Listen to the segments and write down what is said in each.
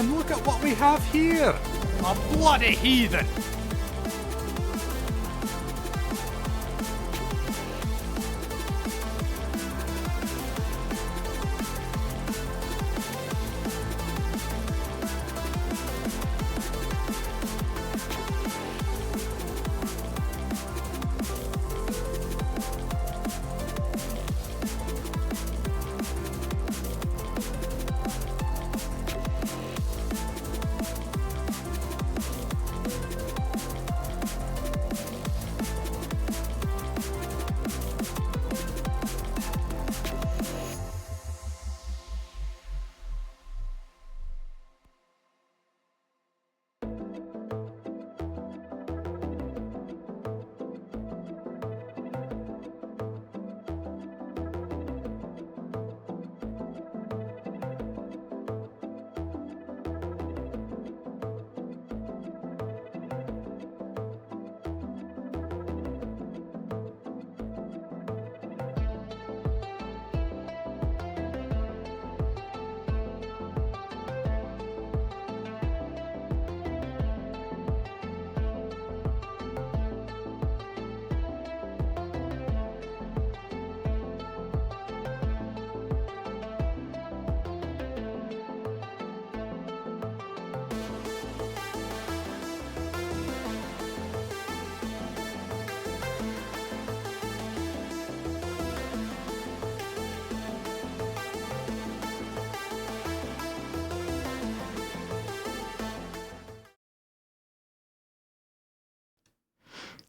man, look at what we have here. A bloody heathen.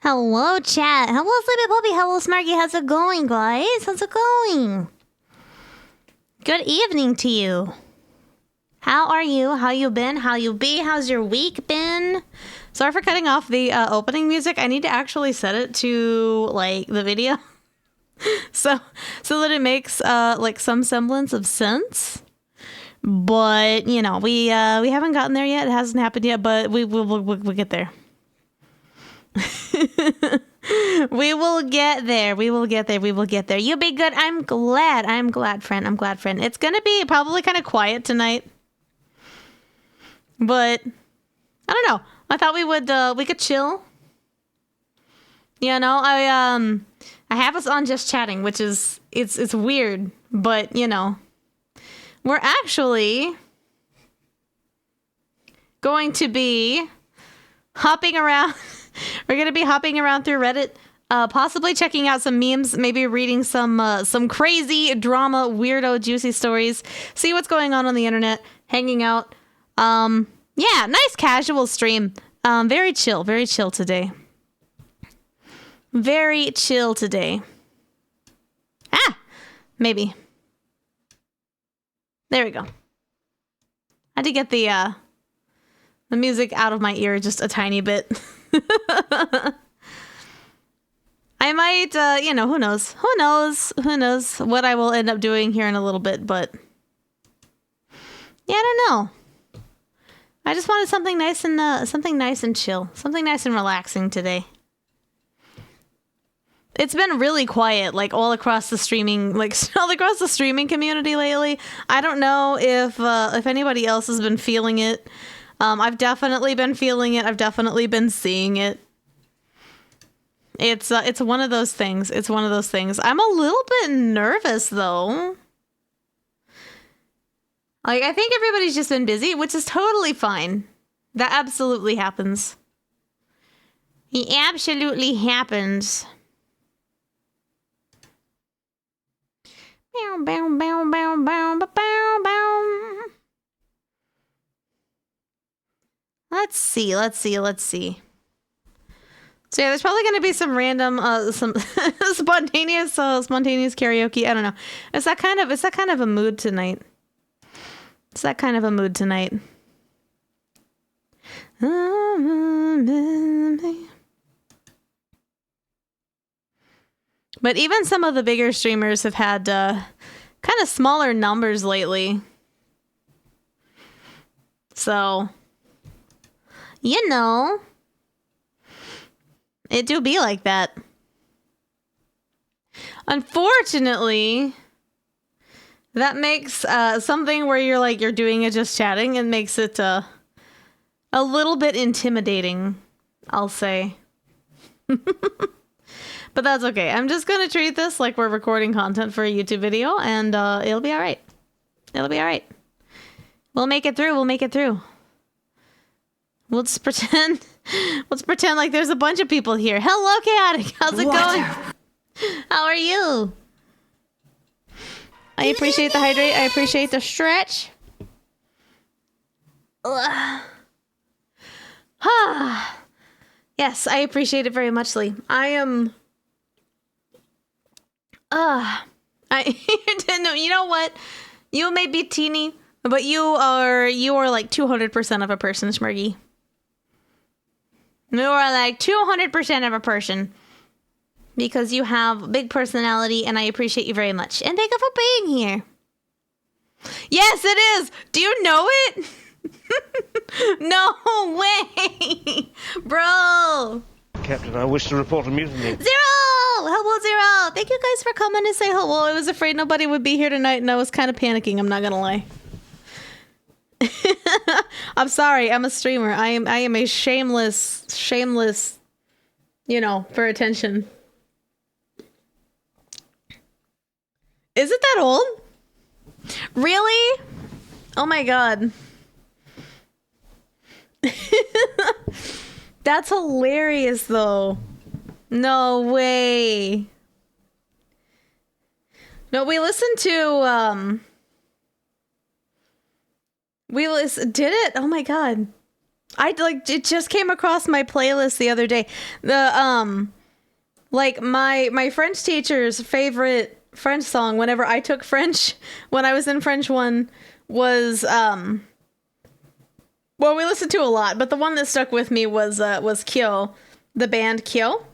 Hello, chat. Hello, Sleepy Puppy. Hello, Snarky. How's it going, guys? How's it going? Good evening to you. How are you? How you been? How you be? How's your week been? Sorry for cutting off the opening music. I need to actually set it to, like, the video. so that it makes, like, some semblance of sense. But, you know, we haven't gotten there yet. It hasn't happened yet, but we'll get there. We will get there. We will get there. We will get there. You'll be good. I'm glad, friend. I'm glad, friend. It's gonna be probably kind of quiet tonight. But I don't know. I thought we could chill. You know, I have us on just chatting, which is it's weird, but you know, we're actually going to be hopping around. We're going to be hopping around through Reddit, possibly checking out some memes, maybe reading some crazy drama, weirdo, juicy stories, see what's going on the internet, hanging out. Yeah, nice casual stream. Very chill today. Very chill today. Maybe. There we go. I had to get the music out of my ear just a tiny bit. I might, you know, who knows what I will end up doing here in a little bit, but yeah, I don't know. I just wanted something nice and chill, something nice and relaxing today. It's been really quiet, like all across the streaming, community lately. I don't know if anybody else has been feeling it. I've definitely been feeling it. I've definitely been seeing it. It's one of those things. It's one of those things. I'm a little bit nervous though. Like, I think everybody's just been busy, which is totally fine. That absolutely happens. It absolutely happens. Bow, bow, bow, bow, bow, bow, bow. Let's see. So yeah, there's probably going to be some random, some spontaneous karaoke. I don't know. It's that kind of a mood tonight. But even some of the bigger streamers have had kind of smaller numbers lately. So, you know, it do be like that. Unfortunately, That makes something where you're doing it just chatting, and makes it a little bit intimidating, I'll say. But that's okay. I'm just gonna treat this like we're recording content for a YouTube video, and it'll be all right. It'll be all right. We'll make it through. We'll make it through. Let's pretend. Let's pretend like there's a bunch of people here. Hello, Chaotic. How's it going? How are you? I appreciate the hydrate. I appreciate the stretch. Yes, I appreciate it very much, Lee. I am. You know what? You may be teeny, but you are like 200% of a person, Schmergy. You are like 200% of a person. Because you have a big personality, and I appreciate you very much. And thank you for being here. Yes, it is! Do you know it? No way! Bro! Captain, I wish to report a mutiny. Zero! Hello, Zero! Thank you guys for coming to say hello. I was afraid nobody would be here tonight, and I was kind of panicking, I'm not gonna lie. I'm sorry, I'm a streamer. I am a shameless, you know, for attention. Is it that old? Really? Oh my god. That's hilarious though. No way. No, we listened to did it? Oh my god. It just came across my playlist the other day. The like my French teacher's favorite French song whenever I took French when I was in French 1 was well, we listened to a lot, but the one that stuck with me was Kyo, the band Kyo.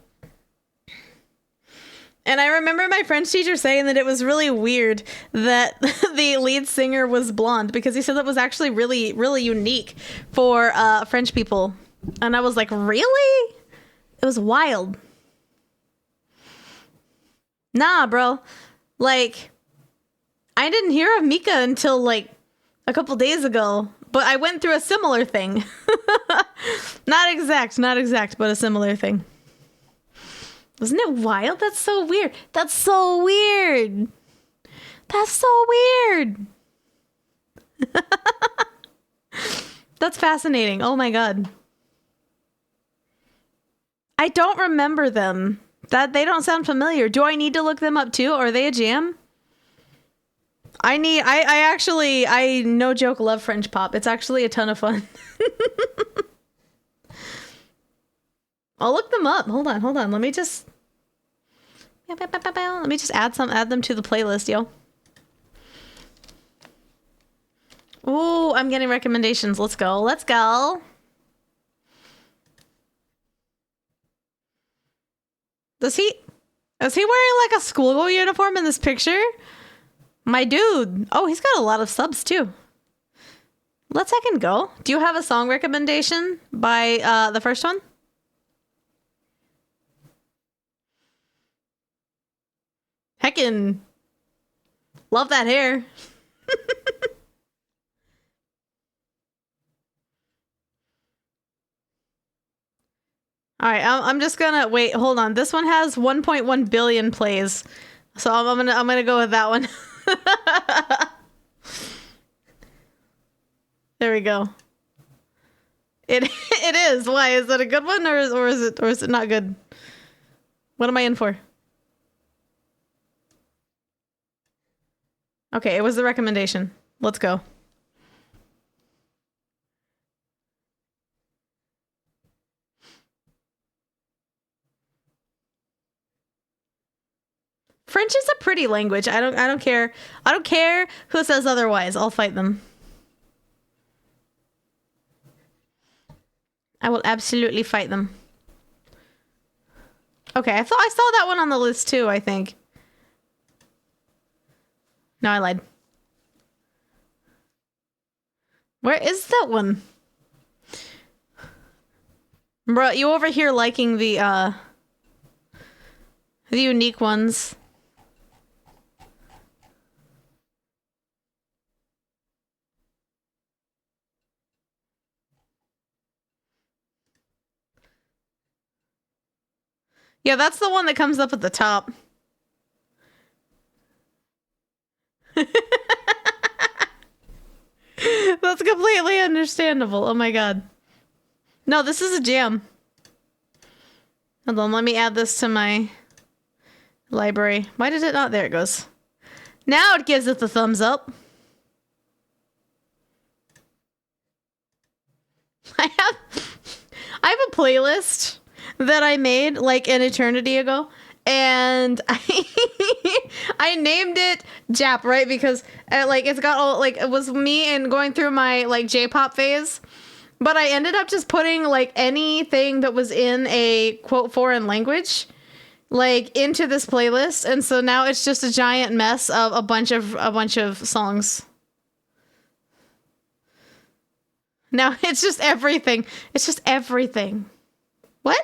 And I remember my French teacher saying that it was really weird that the lead singer was blonde, because he said that was actually really, really unique for French people. And I was like, really? It was wild. Nah, bro. Like, I didn't hear of Mika until like a couple days ago, but I went through a similar thing. Not exact, but a similar thing. Wasn't it wild? That's so weird. That's so weird. That's so weird. That's fascinating. Oh my god. I don't remember them. They don't sound familiar. Do I need to look them up too? Are they a jam? I no joke love French pop. It's actually a ton of fun. I'll look them up. Hold on. Let me just add them to the playlist, yo. Ooh, I'm getting recommendations. Let's go. Is he wearing like a schoolgirl uniform in this picture? My dude. Oh, he's got a lot of subs too. Let's heckin' go. Do you have a song recommendation by the first one? Heckin' love that hair. All right, I'm just gonna wait. Hold on. This one has 1.1 billion plays, so I'm gonna go with that one. There we go. It is. Why is that a good one, or is it not good? What am I in for? Okay, it was the recommendation. Let's go. French is a pretty language. I don't care. I don't care who says otherwise. I'll fight them. I will absolutely fight them. Okay, I thought I saw that one on the list too, I think. No, I lied. Where is that one? Bro, you over here liking the unique ones. Yeah, that's the one that comes up at the top. That's completely understandable. Oh my god. No, this is a jam. Hold on, let me add this to my library. Why did it not? There it goes. Now it gives it the thumbs up. I have a playlist that I made like an eternity ago, and I named it Jap, right? Because like it's got all like it was me and going through my like J-pop phase, but I ended up just putting like anything that was in a quote foreign language like into this playlist, and so now it's just a giant mess of a bunch of songs. Now it's just everything. It's just everything. What?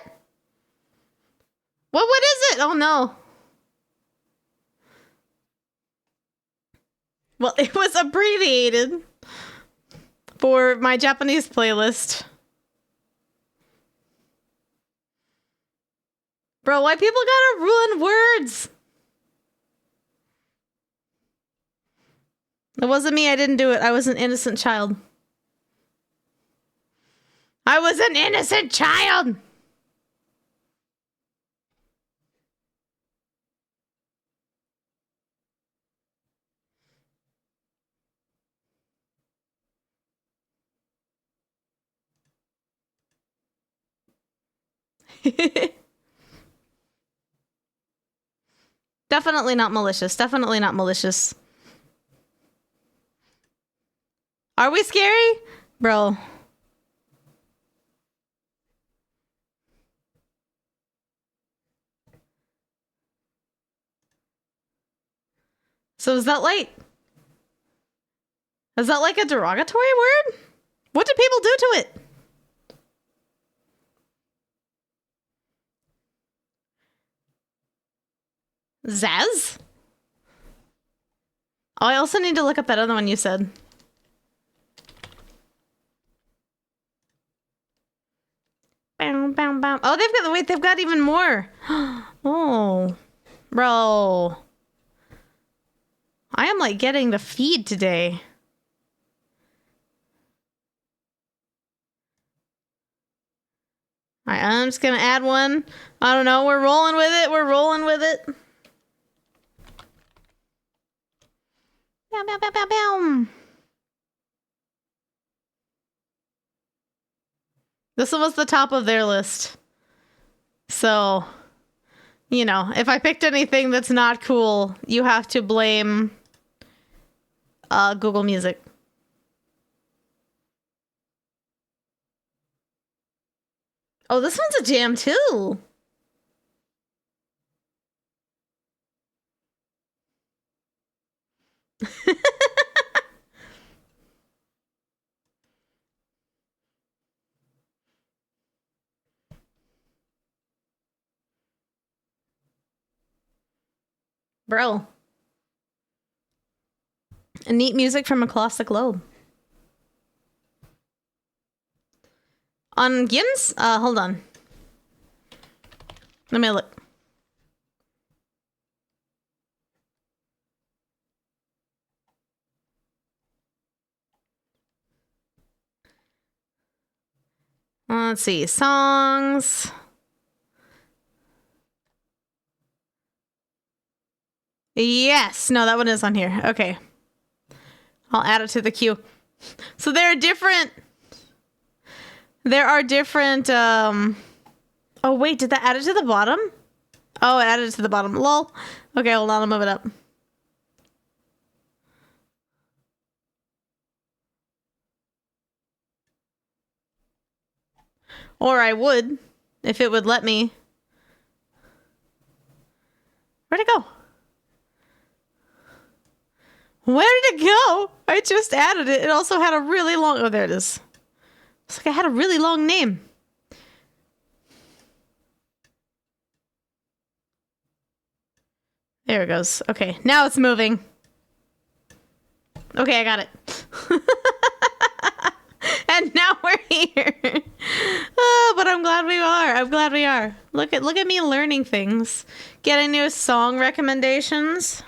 What is it? Oh no. Well, it was abbreviated for my Japanese playlist. Bro, why people gotta ruin words? It wasn't me, I didn't do it. I was an innocent child. I was an innocent child! Definitely not malicious. Definitely not malicious. Are we scary? Bro. So is that like a derogatory word? What do people do to it? Zaz? Oh, I also need to look up that other one you said. Bam, bam, bam. Oh, they've got even more. Oh, bro. I am like getting the feed today. All right, I'm just gonna add one. I don't know. We're rolling with it. We're rolling with it. Bam, bam, bam, bam, bam. This one was the top of their list. So, you know, if I picked anything that's not cool, you have to blame Google Music. Oh, this one's a jam too. Bro. Neat music from across the globe. On Gins? Hold on. Let me look. Let's see. Songs. Yes. No, that one is on here. Okay. I'll add it to the queue. So there are different... Oh, wait. Did that add it to the bottom? Oh, it added it to the bottom. Lol. Okay, hold on. I'll move it up. Or I would, if it would let me. Where'd it go? Where did it go? I just added it. It also had a really long... Oh, there it is. It's like I had a really long name. There it goes. Okay, now it's moving. Okay, I got it. And now we're here. Oh, but I'm glad we are. are. I'm glad we are. Look at me learning things. Getting new song recommendations.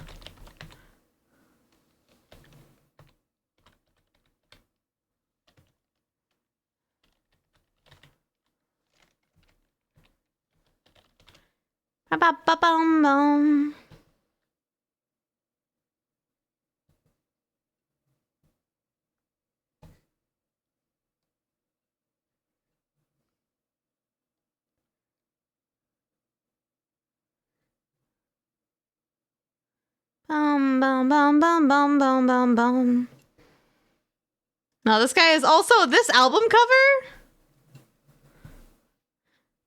Ba-ba-ba-bum-bum. Bum bum bum bum bum bum bum bum. Now this guy is also, this album cover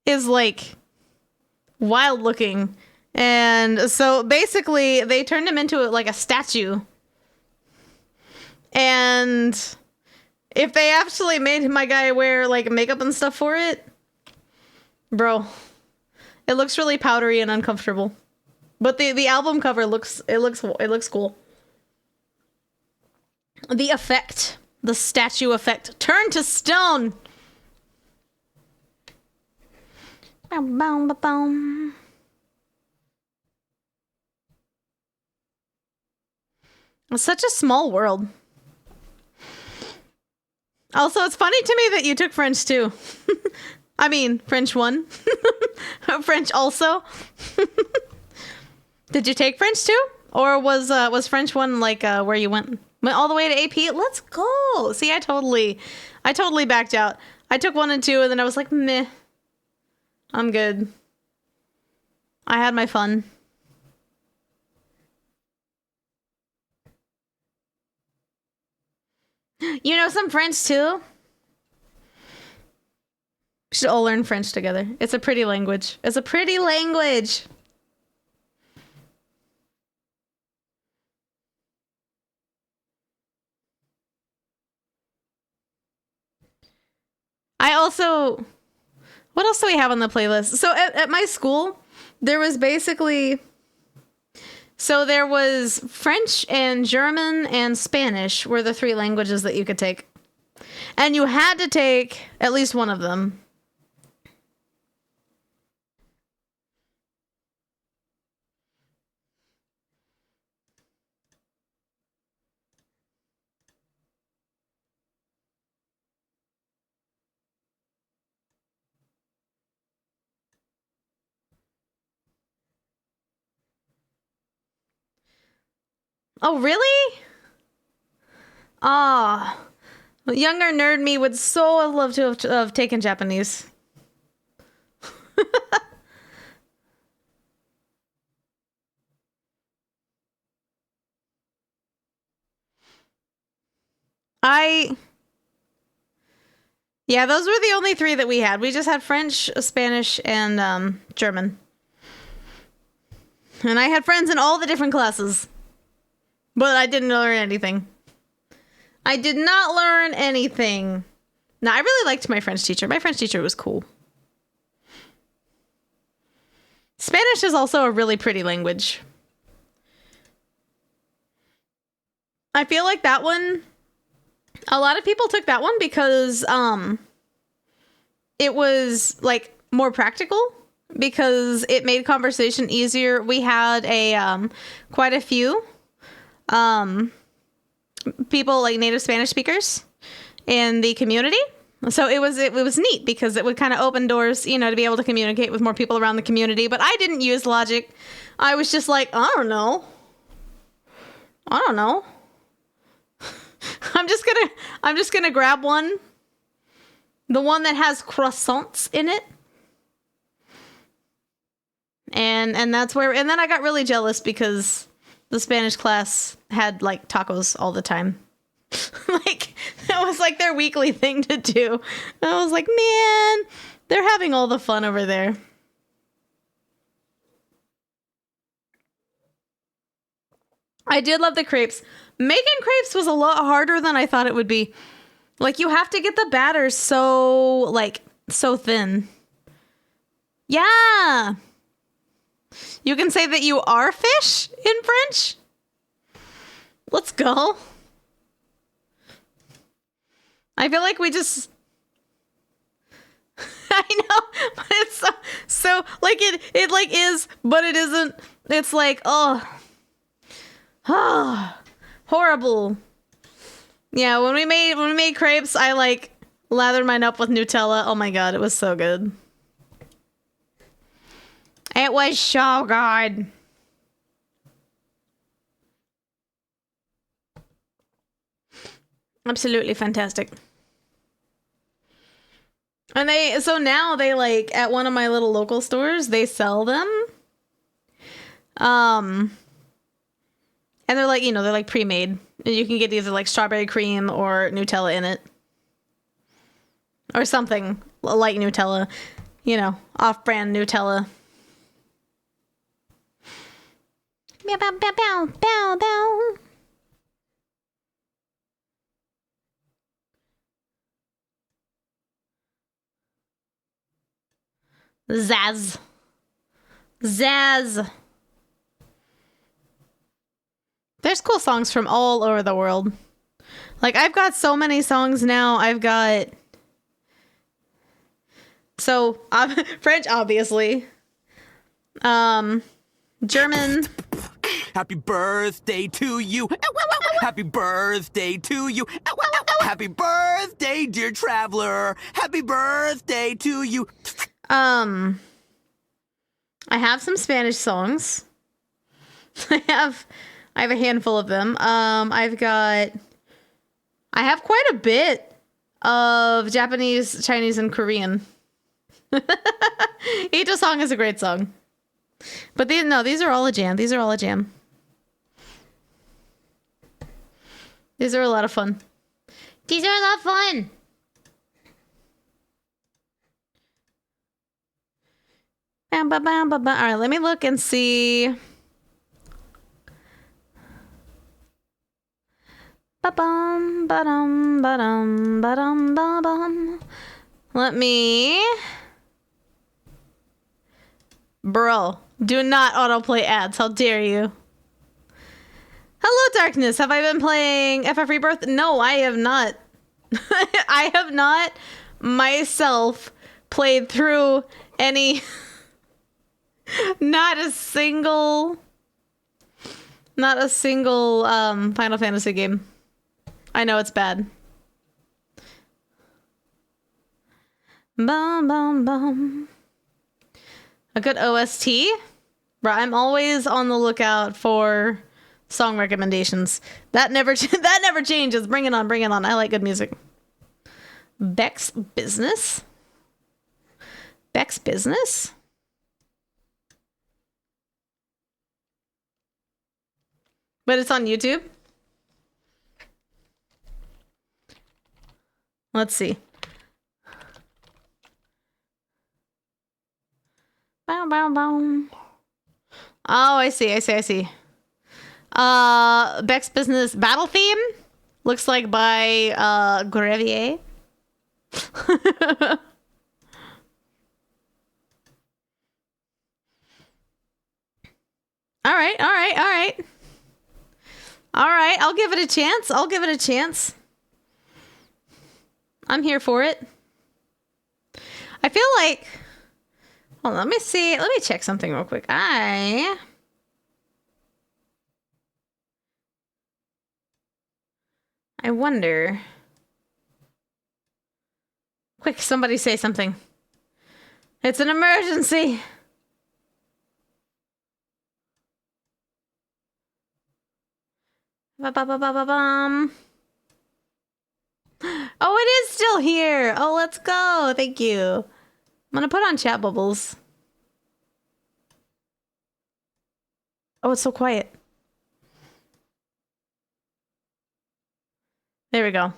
is like wild looking. And so basically they turned him into like a statue. And if they actually made my guy wear like makeup and stuff for it, bro, it looks really powdery and uncomfortable. But the album cover looks cool. The effect, the statue effect, turn to stone. Boom, boom, boom, boom. It's such a small world. Also, it's funny to me that you took French too. I mean, French 1. French also. Did you take French too? Or was French 1 like where you went all the way to AP? Let's go. See, I totally backed out. I took 1 and 2 and then I was like, meh. I'm good. I had my fun. You know some French too? We should all learn French together. It's a pretty language. It's a pretty language. I also... What else do we have on the playlist? So at my school, there was basically... So there was French and German and Spanish were the 3 languages that you could take. And you had to take at least one of them. Oh, really? Ah, younger nerd me would so have loved to have taken Japanese. Yeah, those were the only 3 that we had. We just had French, Spanish, and German. And I had friends in all the different classes. But I didn't learn anything. I did not learn anything. No, I really liked my French teacher. My French teacher was cool. Spanish is also a really pretty language. I feel like that one, a lot of people took that one because it was like more practical because it made conversation easier. We had quite a few people like native Spanish speakers in the community. So it was neat because it would kind of open doors, you know, to be able to communicate with more people around the community. But I didn't use logic. I was just like, I don't know. I'm just gonna grab one. The one that has croissants in it. And that's where, and then I got really jealous because the Spanish class had like tacos all the time. Like that was like their weekly thing to do. And I was like, man, they're having all the fun over there. I did love the crepes. Making crepes was a lot harder than I thought it would be. Like you have to get the batter so thin. Yeah. You can say that you are fish in French. Let's go. I feel like we just... I know, but it like is, but it isn't. It's like, oh, horrible. Yeah, when we made crepes, I like lathered mine up with Nutella. Oh my god, it was so good. It was so good. Absolutely fantastic. And so now they like at one of my little local stores, they sell them. And they're like, you know, they're like pre-made. And you can get either like strawberry cream or Nutella in it. Or something like Nutella. You know, off-brand Nutella. Bow, bow, bow, bow, bow, bow. Zaz. Zaz. There's cool songs from all over the world. Like, I've got so many songs now. I've got... So, French, obviously. German. Happy birthday to you. Happy birthday to you. Happy birthday, dear traveler. Happy birthday to you. I have some Spanish songs. I have a handful of them. I have quite a bit of Japanese, Chinese, and Korean. Each song is a great song. But these are all a jam. These are all a jam. These are a lot of fun. These are a lot of fun. All right, let me look and see. Let me. Bro, do not autoplay ads. How dare you? Hello, Darkness. Have I been playing FF Rebirth? No, I have not. I have not myself played through any... Not a single Final Fantasy game. I know it's bad. Bum, bum, bum. A good OST? Bro, I'm always on the lookout for song recommendations. That never changes. Bring it on, bring it on. I like good music. Beck's Business? Beck's Business? But it's on YouTube? Let's see. Bow, bow, bow. Oh, I see. Beck's Business Battle Theme? Looks like by Grevier. All right. I'll give it a chance. I'm here for it. I feel like... Hold on, let me see. Let me check something real quick. I wonder... Quick, somebody say something. It's an emergency. Ba-ba-ba-ba-ba-bum. Oh, it is still here. Oh, let's go. Thank you. I'm gonna put on chat bubbles. Oh, it's so quiet. There we go.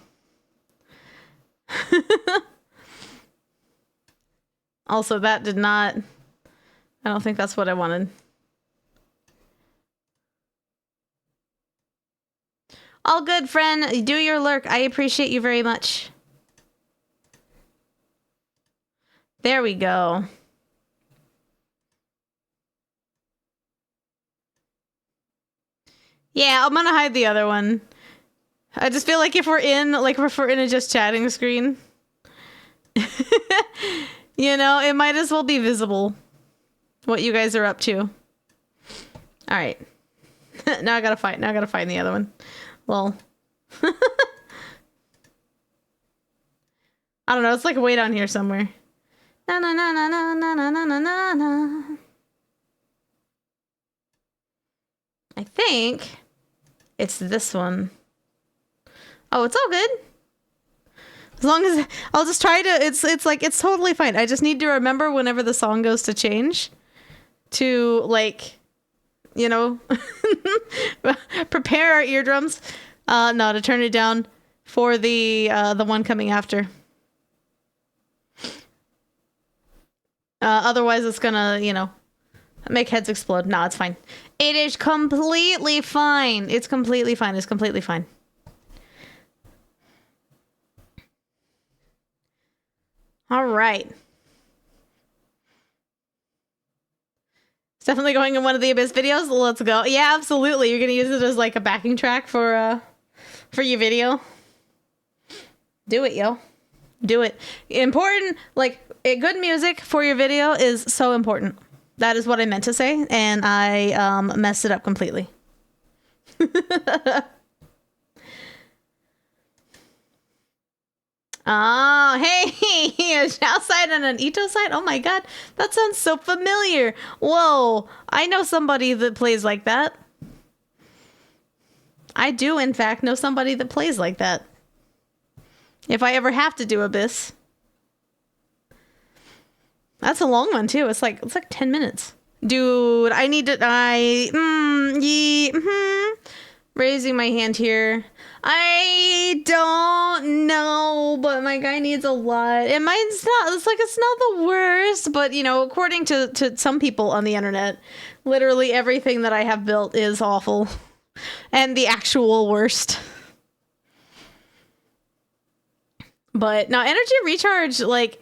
Also, that did not... I don't think that's what I wanted. All good, friend. Do your lurk. I appreciate you very much. There we go. Yeah, I'm gonna hide the other one. I just feel like if we're in a just chatting screen, you know, it might as well be visible. what you guys are up to. All right. Now I gotta find the other one. Well, I don't know. It's like way down here somewhere. Na na na na na na na na na na. I think it's this one. Oh, it's all good. As long as I'll just try to. It's like it's totally fine. I just need to remember whenever the song goes to change, to like, you know, prepare our eardrums. No, to turn it down for the one coming after. Otherwise, it's gonna, you know, make heads explode. No, it's fine. It is completely fine. It's completely fine. It's completely fine. All right. It's definitely going in one of the Abyss videos. Let's go. Yeah, absolutely. You're gonna use it as like a backing track for your video. Do it, yo. Do it. Important, like, good music for your video is so important. That is what I meant to say, and I messed it up completely. Oh, hey, a Zhao side and an Ito side? Oh my god, that sounds so familiar. Whoa, I know somebody that plays like that. I do, in fact, know somebody that plays like that. If I ever have to do Abyss. That's a long one too. It's like 10 minutes. Dude, I need to raising my hand here. I don't know, but my guy needs a lot. And mine's not, it's not the worst, but you know, according to some people on the internet, literally everything that I have built is awful. And the actual worst. But now energy recharge, like,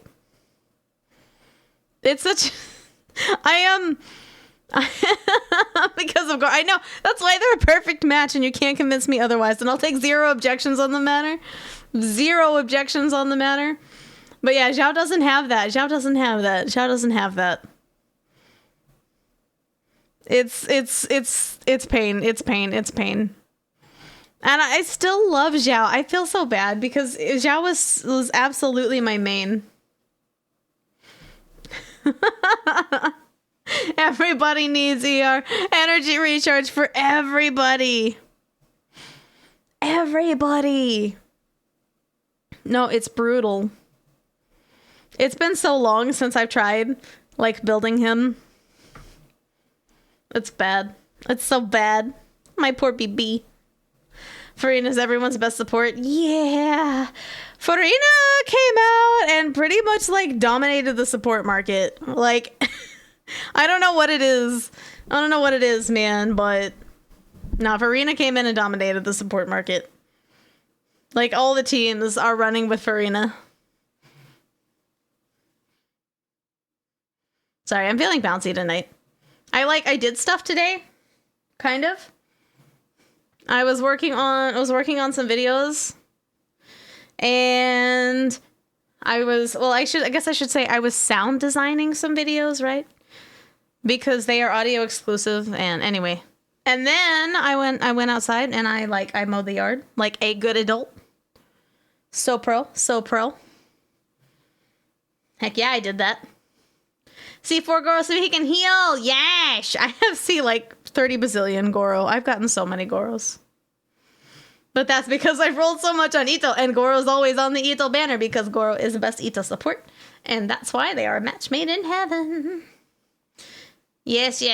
it's such, I am, because of, I know, that's why they're a perfect match and you can't convince me otherwise. And I'll take zero objections on the matter. Zero objections on the matter. But yeah, Zhao doesn't have that. Zhao doesn't have that. Zhao doesn't have that. It's pain. It's pain. It's pain. And I still love Zhao. I feel so bad because Zhao was absolutely my main. Everybody needs ER. Energy recharge for everybody. Everybody. No, it's brutal. It's been so long since I've tried, like, building him. It's bad. It's so bad. My poor BB. Farina's everyone's best support. Yeah. Farina came out and pretty much like dominated the support market. Like, I don't know what it is. I don't know what it is, man, but no, Farina came in and dominated the support market. Like, all the teams are running with Farina. Sorry, I'm feeling bouncy tonight. I did stuff today. Kind of. I was working on some videos. And I guess I should say I was sound designing some videos, right? Because they are audio exclusive, and anyway. And then I went outside and I mowed the yard like a good adult. So pro. Heck yeah, I did that. C4 Goro so he can heal. Yash! I have like 30 bazillion Goro. I've gotten so many Goros. But that's because I've rolled so much on Ito, and Goro's always on the Ito banner because Goro is the best Ito support. And that's why they are a match made in heaven. Yes.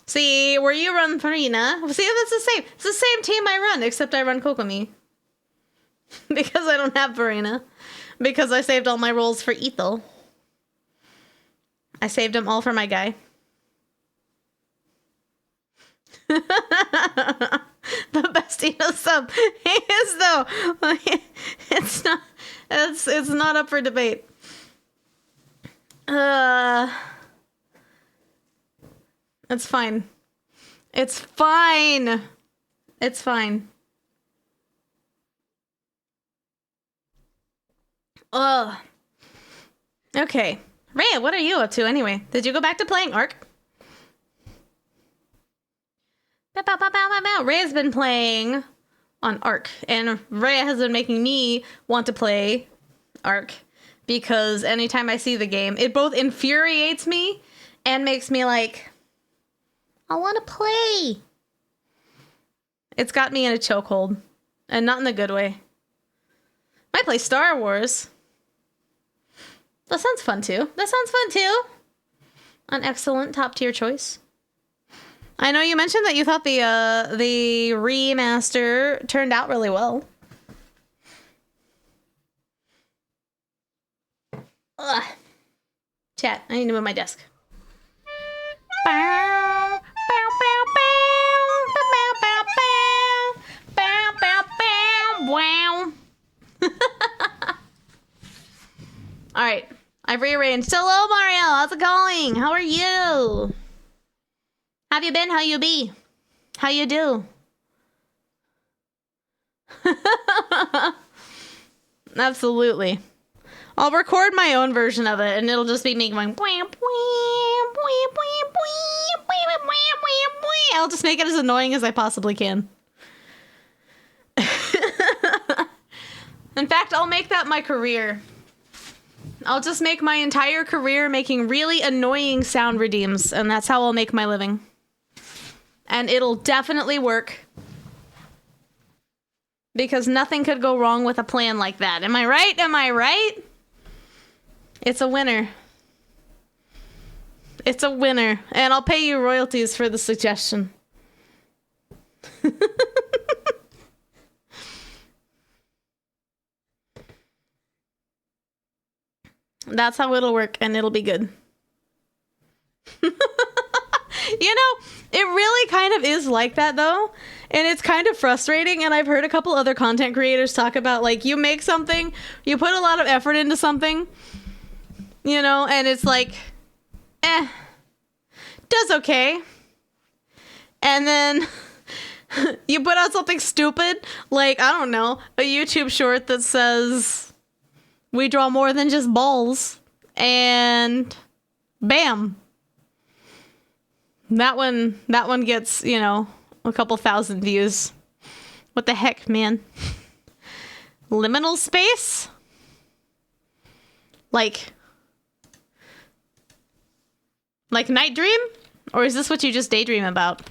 See, where you run Farina. See, that's the same. It's the same team I run, except I run Kokomi. Because I don't have Farina. Because I saved all my rolls for Ito. I saved them all for my guy. The best Ito sub. He is though. It's not up for debate. It's fine. It's fine. It's fine. Okay. Rhea, what are you up to anyway? Did you go back to playing Ark? Rhea's been playing on Ark, and Rhea has been making me want to play Ark because anytime I see the game, it both infuriates me and makes me like, I want to play. It's got me in a chokehold, and not in the good way. Might play Star Wars. That sounds fun too. An excellent top tier choice. I know you mentioned that you thought the remaster turned out really well. Ugh. Chat, I need to move my desk. Wow. All right, I've rearranged. Hello, Mario. How's it going? How are you? Have you been? How you be? How you do? Absolutely. I'll record my own version of it, and it'll just be me going. I'll just make it as annoying as I possibly can. In fact, I'll make that my career. I'll just make my entire career making really annoying sound redeems, and that's how I'll make my living. And it'll definitely work. Because nothing could go wrong with a plan like that. Am I right? Am I right? It's a winner. It's a winner. And I'll pay you royalties for the suggestion. That's how it'll work, and it'll be good. You know, it really kind of is like that, though. And it's kind of frustrating, and I've heard a couple other content creators talk about, like, you make something, you put a lot of effort into something, you know, and it's like, does okay. And then you put out something stupid, like, I don't know, a YouTube short that says, we draw more than just balls, and bam. That one gets, you know, a couple thousand views. What the heck, man? Liminal space? Like Night Dream? Or is this what you just daydream about?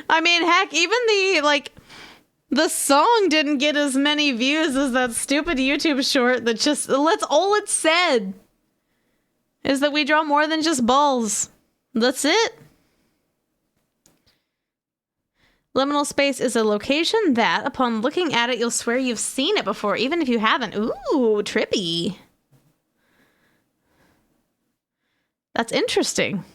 I mean, heck, even the song didn't get as many views as that stupid YouTube short that just, that's all it said. Is that we draw more than just balls. That's it. Liminal space is a location that, upon looking at it, you'll swear you've seen it before, even if you haven't. Ooh, trippy. That's interesting.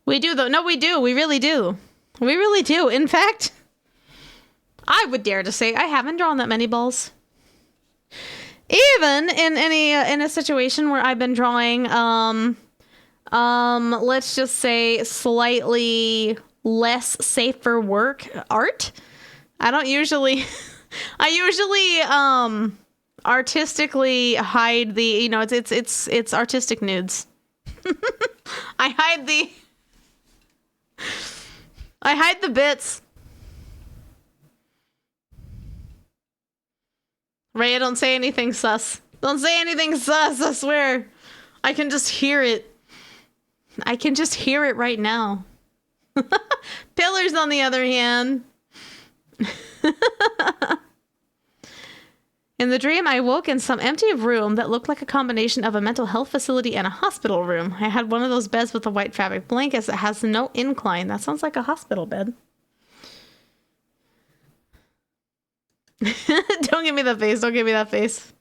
We do, though. No, we do. We really do. We really do. In fact, I would dare to say I haven't drawn that many balls. Even in in a situation where I've been drawing, let's just say slightly less safe for work art. I don't usually, I usually, artistically hide the, you know, it's artistic nudes. I hide the bits. Rhea, don't say anything sus. Don't say anything sus, I swear. I can just hear it. I can just hear it right now. Pillars, on the other hand. In the dream, I woke in some empty room that looked like a combination of a mental health facility and a hospital room. I had one of those beds with the white fabric blankets that has no incline. That sounds like a hospital bed. Don't give me that face. Don't give me that face.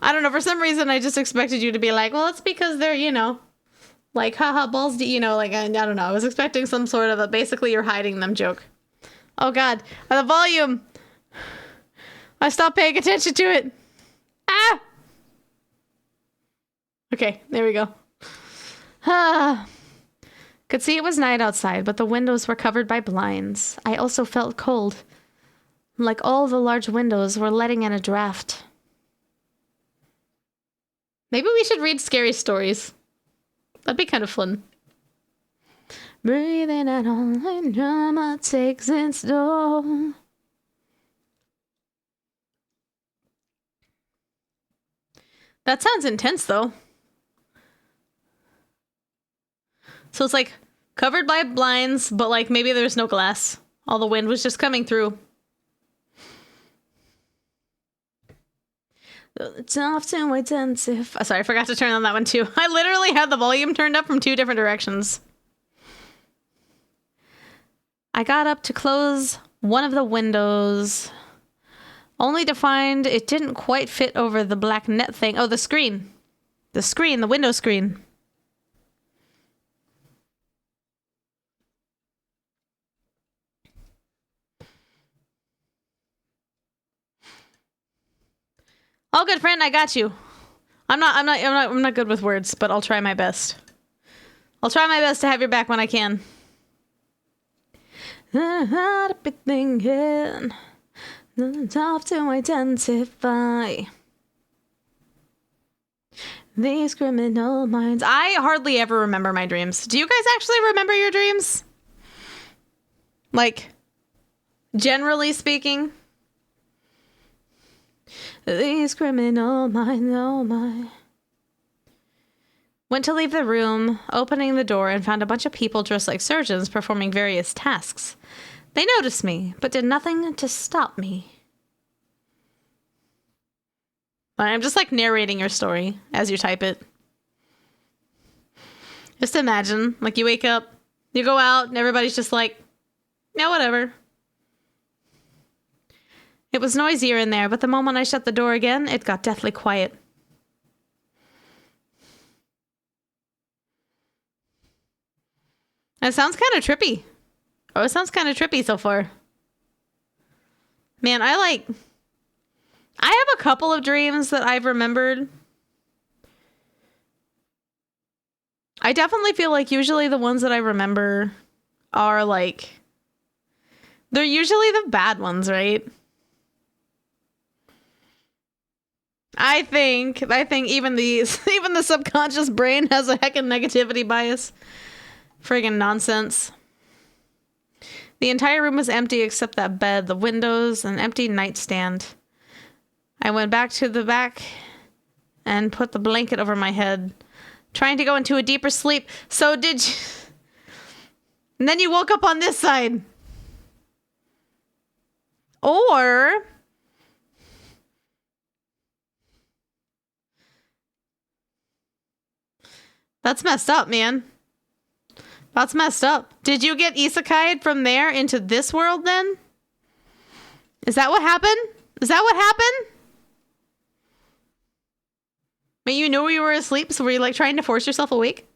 I don't know. For some reason, I just expected you to be like, well, it's because they're, you know, like, haha, balls, you know, like, I don't know. I was expecting some sort of a, basically you're hiding them joke. Oh, God. The volume. I stopped paying attention to it. Ah! Okay, there we go. Could see it was night outside, but the windows were covered by blinds. I also felt cold. Like all the large windows were letting in a draft. Maybe we should read scary stories. That'd be kind of fun. Breathing out all the drama takes its toll. That sounds intense, though. So it's like covered by blinds, but like maybe there's no glass. All the wind was just coming through. It's often identify. Sorry, I forgot to turn on that one too. I literally had the volume turned up from 2 different directions. I got up to close one of the windows, only to find it didn't quite fit over the black net thing. Oh, the screen. The screen, the window screen. All good, friend. I got you. I'm not good with words, but I'll try my best. I'll try my best to have your back when I can. Hard to be thinking. Tough to identify. These criminal minds. I hardly ever remember my dreams. Do you guys actually remember your dreams? Like, generally speaking? These criminal minds, oh my. Went to leave the room, opening the door, and found a bunch of people dressed like surgeons performing various tasks. They noticed me, but did nothing to stop me. I'm just like narrating your story as you type it. Just imagine, like you wake up, you go out, and everybody's just like, yeah, whatever. It was noisier in there, but the moment I shut the door again, it got deathly quiet. It sounds kind of trippy. Oh, it sounds kind of trippy so far. Man, I have a couple of dreams that I've remembered. I definitely feel like usually the ones that I remember are like, they're usually the bad ones, right? I think even the subconscious brain has a heckin' negativity bias. Friggin' nonsense. The entire room was empty except that bed, the windows, an empty nightstand. I went back to the back and put the blanket over my head, trying to go into a deeper sleep. So did you... And then you woke up on this side. Or... That's messed up, man. That's messed up. Did you get isekai'd from there into this world then? Is that what happened? Is that what happened? But you knew you were asleep, so were you like trying to force yourself awake?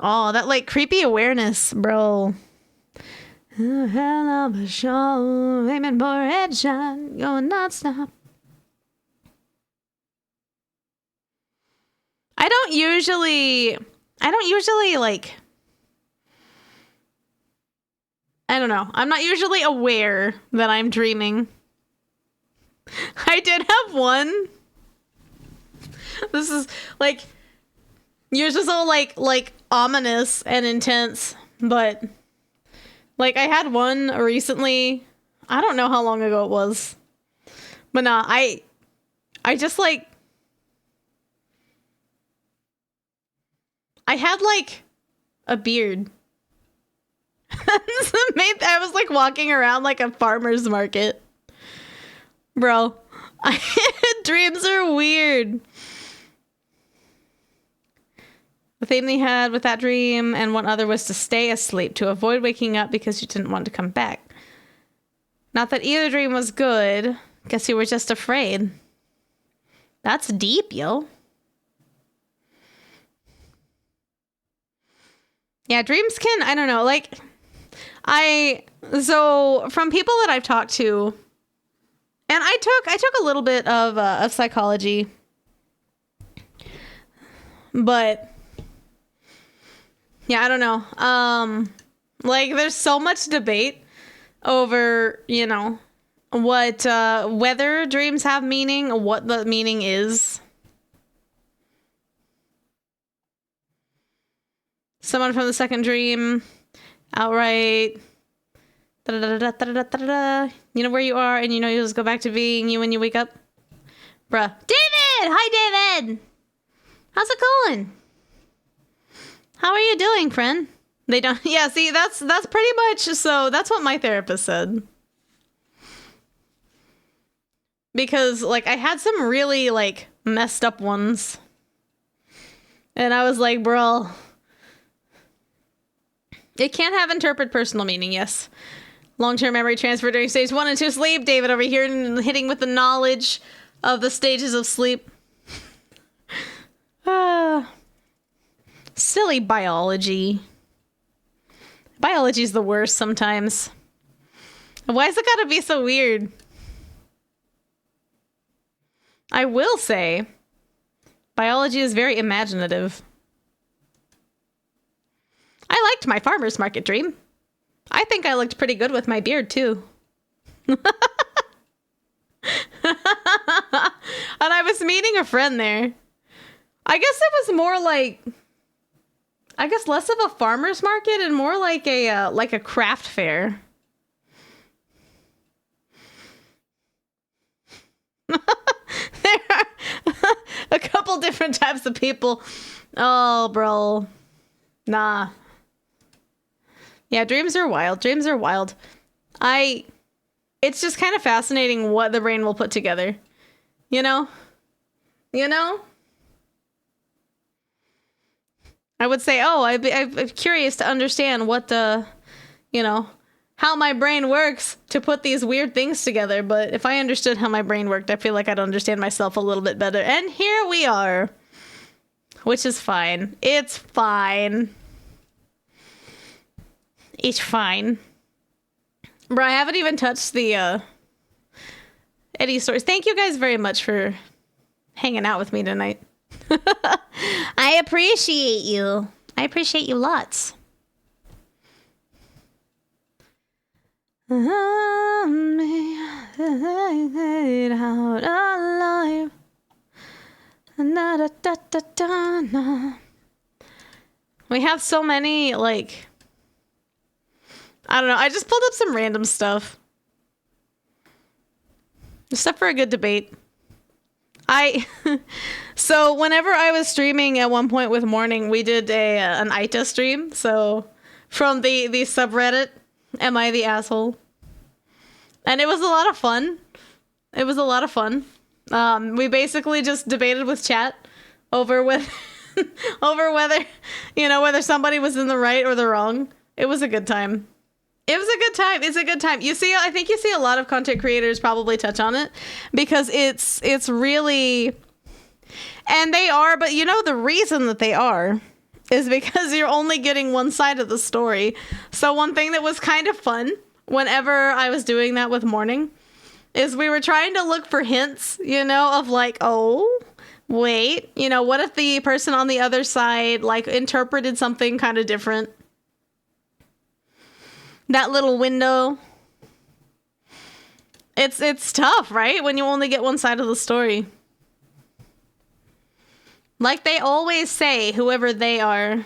Oh, that like creepy awareness, bro. Oh, hell of a show. Aiming for a headshot. Going non-stop. I don't usually like, I don't know. I'm not usually aware that I'm dreaming. I did have one. This is like, yours was all like ominous and intense, but like I had one recently. I don't know how long ago it was, but nah, I just like, I had like a beard. I was like walking around like a farmer's market. Bro, dreams are weird. The theme they had with that dream and one other was to stay asleep, to avoid waking up because you didn't want to come back. Not that either dream was good. Guess you were just afraid. That's deep, yo. Yeah, dreams can, I don't know, like, so from people that I've talked to, and I took a little bit of psychology, but Yeah, I don't know. Like, there's so much debate over, you know, what, whether dreams have meaning, what the meaning is. Someone from the second dream, outright. Da-da-da-da-da-da-da-da. You know where you are, and you know you'll just go back to being you when you wake up. Bruh. David! Hi, David! How's it going? How are you doing, friend? They don't... Yeah, see, that's pretty much... So, that's what my therapist said. Because, like, I had some really, like, messed up ones. And I was like, bro... It can have interpret personal meaning, yes. Long-term memory transfer during stage 1 and 2 sleep. David over here hitting with the knowledge of the stages of sleep. Silly biology. Biology's the worst sometimes. Why's it gotta be so weird? I will say, biology is very imaginative. I liked my farmer's market dream. I think I looked pretty good with my beard, too. And I was meeting a friend there. I guess it was more like... I guess less of a farmer's market and more like a craft fair. There are a couple different types of people. Oh, bro. Nah. Yeah, dreams are wild. Dreams are wild. It's just kind of fascinating what the brain will put together. You know? You know? I would say, oh, I'm curious to understand what the, you know, how my brain works to put these weird things together. But if I understood how my brain worked, I feel like I'd understand myself a little bit better. And here we are. Which is fine. It's fine. It's fine. Bro, I haven't even touched the Eddie stories. Thank you guys very much for hanging out with me tonight. I appreciate you. I appreciate you lots. Out alive. We have so many, like... I don't know. I just pulled up some random stuff. Just up for a good debate. So whenever I was streaming at one point with Morning, we did an Aita stream. So from the subreddit, Am I the Asshole? And it was a lot of fun. It was a lot of fun. We basically just debated with chat over whether, you know, whether somebody was in the right or the wrong. It was a good time. It was a good time. It's a good time. You see, I think you see a lot of content creators probably touch on it because it's really, and they are, but you know, the reason that they are is because you're only getting one side of the story. So one thing that was kind of fun whenever I was doing that with Morning is we were trying to look for hints, you know, of like, oh, wait, you know, what if the person on the other side like interpreted something kind of different? That little window. It's tough, right? When you only get one side of the story. Like they always say, whoever they are,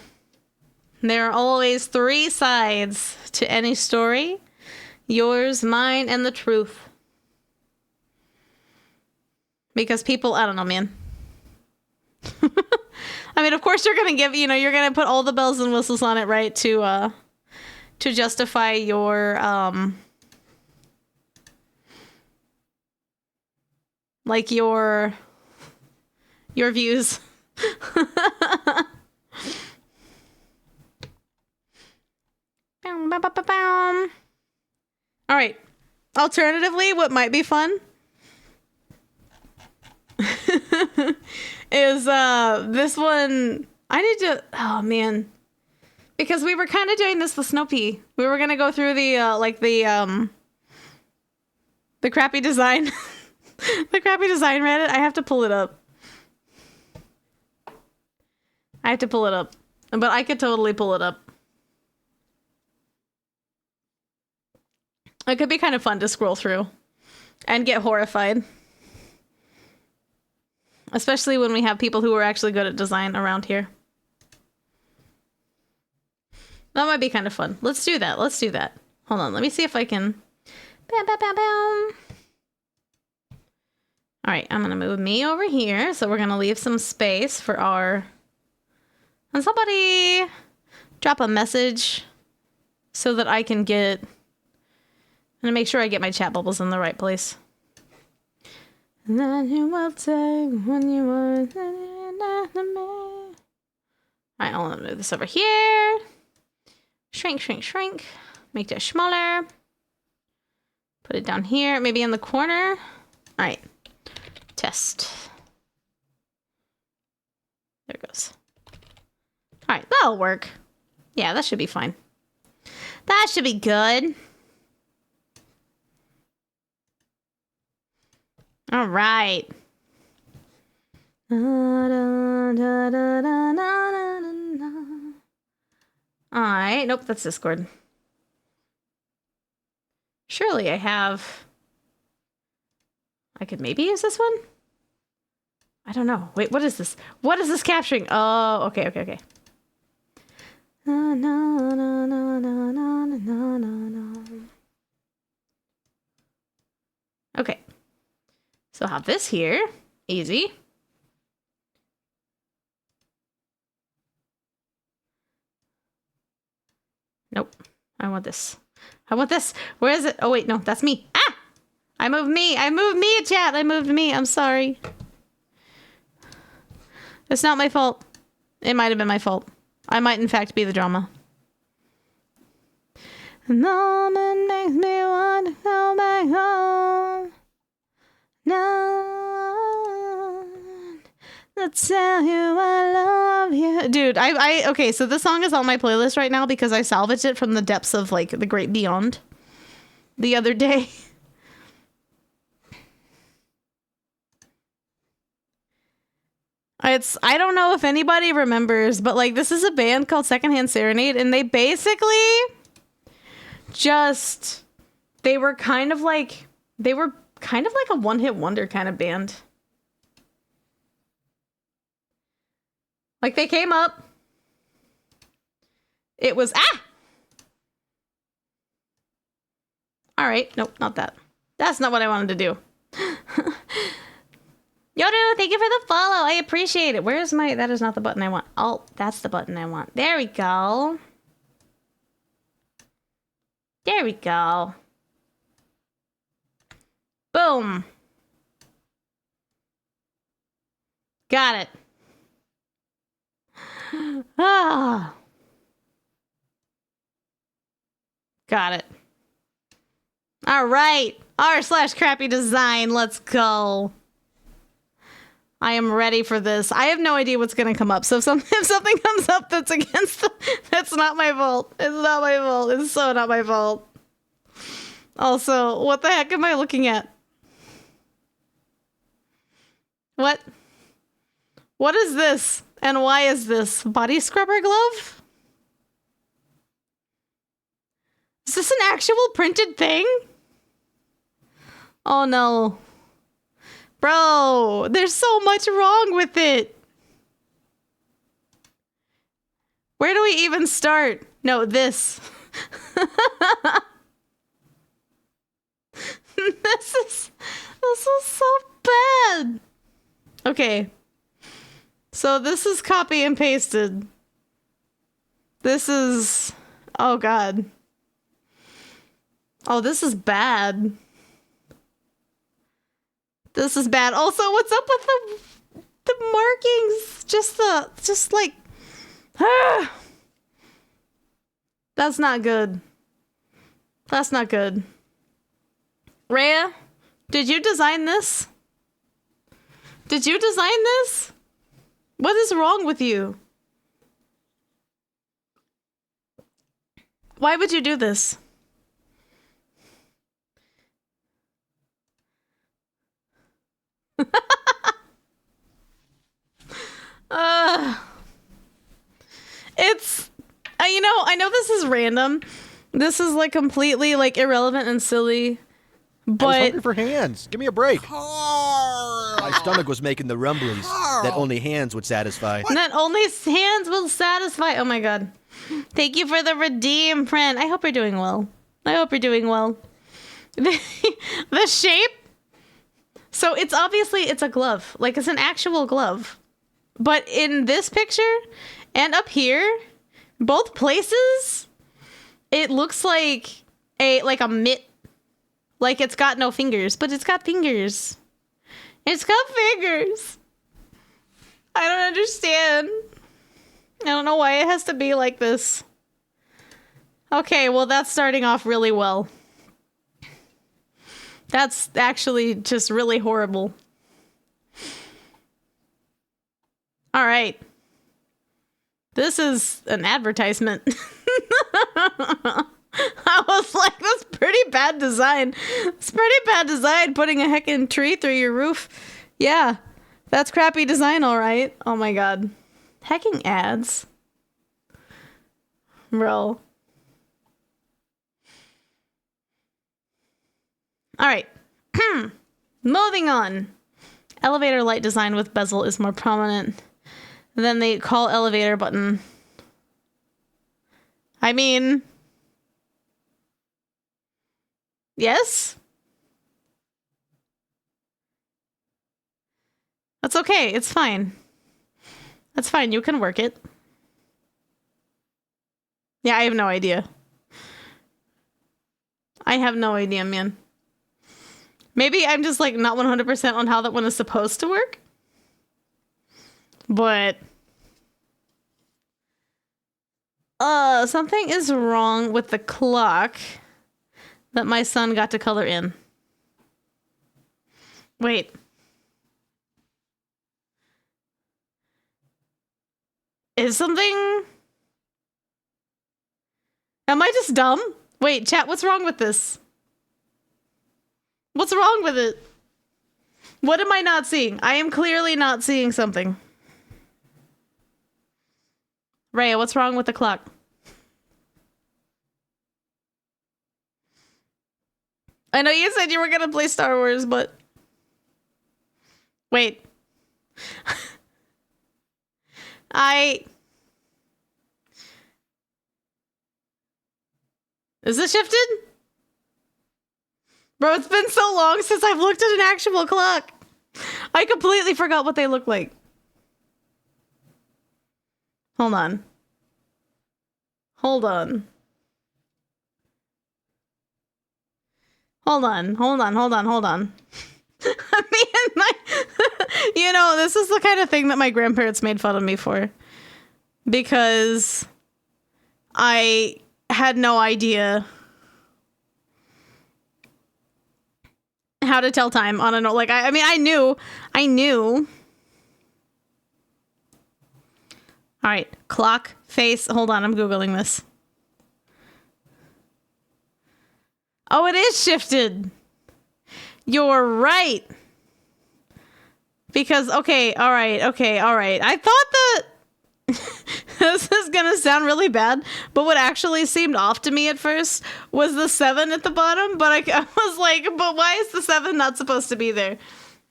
there are always 3 sides to any story. Yours, mine, and the truth. Because people, I don't know, man. I mean, of course you're going to give, you know, you're going to put all the bells and whistles on it, right? To justify your, like your views. All right. Alternatively, what might be fun is this one. I need to, oh man. Because we were kind of doing this with Snopey. We were going to go through the crappy design. The crappy design Reddit. I have to pull it up. But I could totally pull it up. It could be kind of fun to scroll through and get horrified. Especially when we have people who are actually good at design around here. That might be kind of fun. Let's do that. Let's do that. Hold on. Let me see if I can... Bam, bam, bam, bam. All right. I'm going to move me over here. So we're going to leave some space for our... And somebody drop a message so that I can get... I'm going to make sure I get my chat bubbles in the right place. And then you will take when you want. All right, I'll move this over here. Shrink, shrink, shrink. Make that smaller. Put it down here, maybe in the corner. All right, test. There it goes. All right, that'll work. Yeah, that should be fine. That should be good. All right. All right. Nope, that's Discord. Surely I have... I could maybe use this one? I don't know. Wait, what is this? What is this capturing? Oh, okay, okay, okay. Okay. So I'll have this here. Easy. Nope. I want this. I want this. Where is it? Oh, wait. No, that's me. Ah! I moved me. I moved me, chat. I moved me. I'm sorry. It's not my fault. It might have been my fault. I might, in fact, be the drama. The moment makes me want to go back home. No, let's tell you I love you. Dude, okay, so this song is on my playlist right now because I salvaged it from the depths of, like, the great beyond the other day. I don't know if anybody remembers, but, like, this is a band called Secondhand Serenade, and they basically they were kind of like a one-hit wonder kind of band. Like, they came up. It was... Ah! Alright. Nope, not that. That's not what I wanted to do. Yodo, thank you for the follow. I appreciate it. Where's my... That is not the button I want. Oh, that's the button I want. There we go. There we go. Boom. Got it. Ah. Got it. All right. r/crappy design. Let's go. I am ready for this. I have no idea what's going to come up. So if something comes up that's against that's not my fault. It's not my fault. It's so not my fault. Also, what the heck am I looking at? What? What is this? And why is this? Body scrubber glove? Is this an actual printed thing? Oh no. Bro, there's so much wrong with it. Where do we even start? No, this. This is so bad. Okay. So this is copy and pasted. This is... Oh, God. Oh, this is bad. This is bad. Also, what's up with the markings? Just like... That's not good. That's not good. Rhea, did you design this? Did you design this? What is wrong with you? Why would you do this? I know this is random. This is like completely like irrelevant and silly. I was But hungry for hands. Give me a break. My stomach was making the rumblings that only hands would satisfy. not only hands will satisfy. Oh my god. Thank you for the redeem, friend. I hope you're doing well. I hope you're doing well. The shape. So it's obviously it's a glove. Like it's an actual glove. But in this picture and up here, both places, it looks like a mitt. Like it's got no fingers, but it's got fingers. It's got fingers. I don't understand. I don't know why it has to be like this. Okay, well that's starting off really well. That's actually just really horrible. All right. This is an advertisement. I was like, that's pretty bad design. It's pretty bad design putting a heckin' tree through your roof. Yeah, that's crappy design, all right. Oh my god. Hecking ads. Bro. All right. Moving on. Elevator light design with bezel is more prominent than the call elevator button. I mean... Yes? That's okay. It's fine. That's fine. You can work it. Yeah, I have no idea. I have no idea, man. Maybe I'm just like not 100% on how that one is supposed to work. But... something is wrong with the clock that my son got to color in. Wait. Is something... Am I just dumb? Wait, chat, what's wrong with this? What's wrong with it? What am I not seeing? I am clearly not seeing something. Raya, what's wrong with the clock? I know you said you were gonna play Star Wars, but... Wait. Is this shifted? Bro, it's been so long since I've looked at an actual clock. I completely forgot what they look like. Hold on. Hold on. Hold on. I mean, you know, this is the kind of thing that my grandparents made fun of me for. Because I had no idea how to tell time on a... Like, I mean, I knew. All right, clock, face. Hold on, I'm Googling this. Oh, it is shifted. You're right. Because, okay, all right. I thought that this is going to sound really bad, but what actually seemed off to me at first was the 7 at the bottom, but I was like, but why is the 7 not supposed to be there?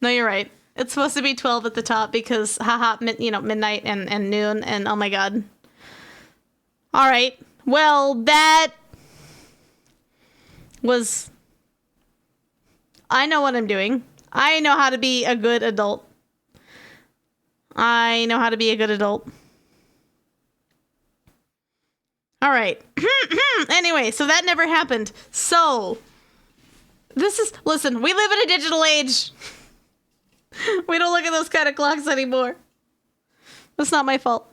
No, you're right. It's supposed to be 12 at the top because, haha, midnight and noon, and oh my god. All right. Well, that was... I know what I'm doing. I know how to be a good adult. All right. Anyway, so that never happened. So, listen, we live in a digital age. We don't look at those kind of clocks anymore. That's not my fault.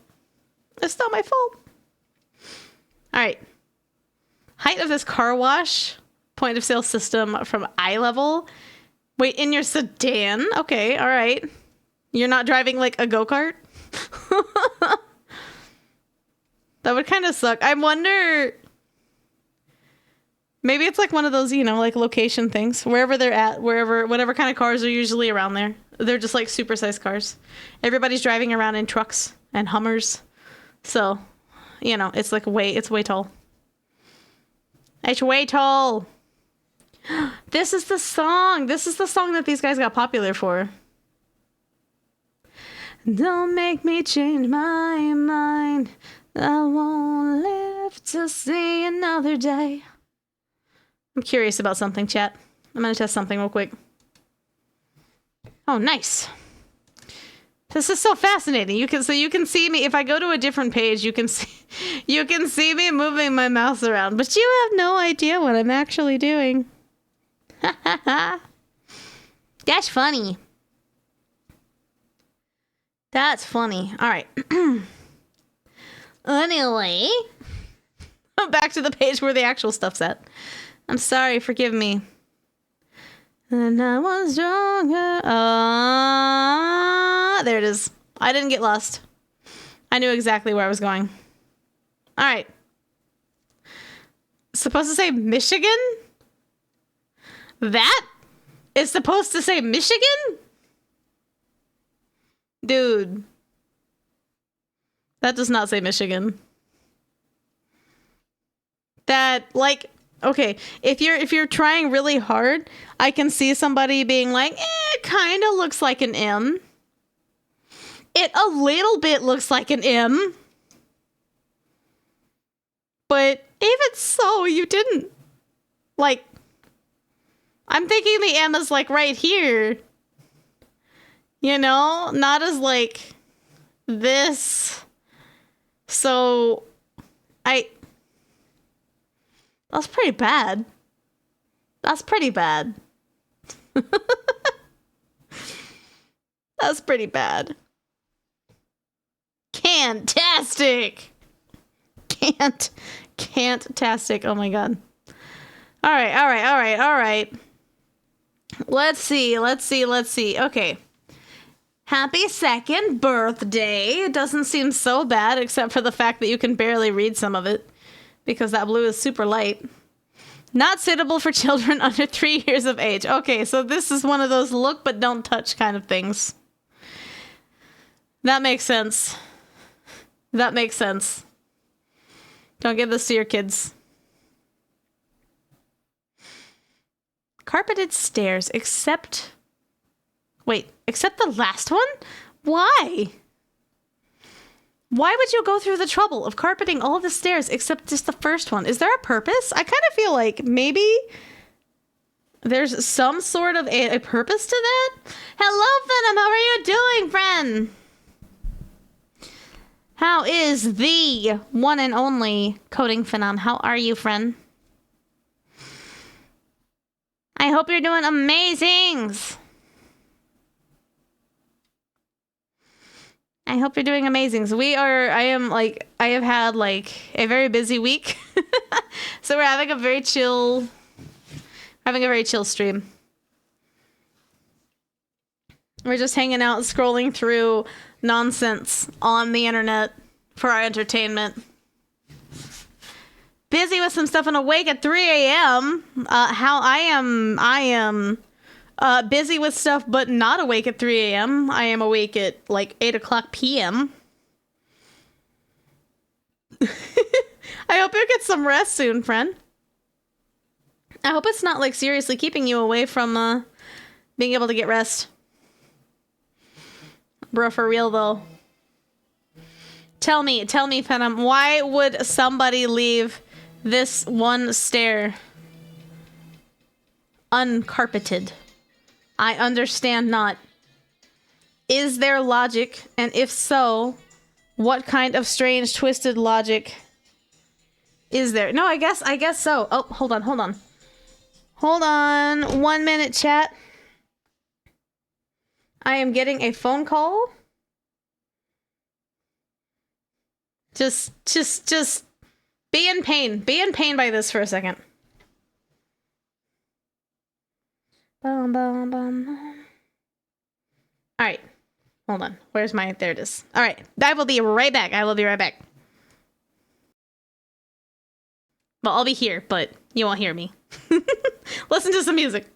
All right. Height of this car wash. Point of sale system from eye level. Wait, in your sedan? Okay, all right. You're not driving like a go-kart? That would kind of suck. I wonder... Maybe it's like one of those, like location things. Wherever they're at, whatever kind of cars are usually around there. They're just like super-sized cars. Everybody's driving around in trucks and Hummers. So, you know, it's like it's way tall. It's way tall. This is the song. This is the song that these guys got popular for. Don't make me change my mind. I won't live to see another day. I'm curious about something, chat. I'm gonna test something real quick. Oh, nice. This is so fascinating. You can see me if I go to a different page. You can see me moving my mouse around, but you have no idea what I'm actually doing. That's funny. That's funny. All right. Anyway, back to the page where the actual stuff's at. I'm sorry. Forgive me. And I was stronger. There it is. I didn't get lost. I knew exactly where I was going. All right. Supposed to say Michigan? That is supposed to say Michigan? Dude. That does not say Michigan. That, like, okay, if you're trying really hard, I can see somebody being like, it kind of looks like an M. It a little bit looks like an M. But even so, you didn't, like, I'm thinking the M is, like, right here. You know? Not as, like, this. So, that's pretty bad. That's pretty bad. That's pretty bad. Can't-tastic! Can't-tastic. Oh my god. Alright. Let's see. Okay. Happy second birthday. It doesn't seem so bad, except for the fact that you can barely read some of it. Because that blue is super light. Not suitable for children under 3 years of age. Okay, so this is one of those look but don't touch kind of things. That makes sense. Don't give this to your kids. Carpeted stairs, except the last one? Why? Why would you go through the trouble of carpeting all the stairs except just the first one? Is there a purpose? I kind of feel like maybe there's some sort of a purpose to that. Hello, Venom. How are you doing, friend? How is the one and only Coding Phenom? How are you, friend? I hope you're doing amazings. I hope you're doing amazing. So I have had like a very busy week. So we're having a very chill stream. We're just hanging out, scrolling through nonsense on the internet for our entertainment. Busy with some stuff and awake at 3 a.m. I am busy with stuff, but not awake at 3 a.m. I am awake at like 8 o'clock p.m. I hope you get some rest soon, friend. I hope it's not like seriously keeping you away from being able to get rest. Bro, for real though. Tell me, Phenom, why would somebody leave this one stair uncarpeted? I understand not. Is there logic? And if so, what kind of strange, twisted logic is there? No, I guess so. Oh, hold on. Hold on. 1 minute, chat. I am getting a phone call. Just be in pain. Be in pain by this for a second. Bum, bum, bum. All right. Hold on. Where's my... There it is. All right. I will be right back. Well, I'll be here, but you won't hear me. Listen to some music.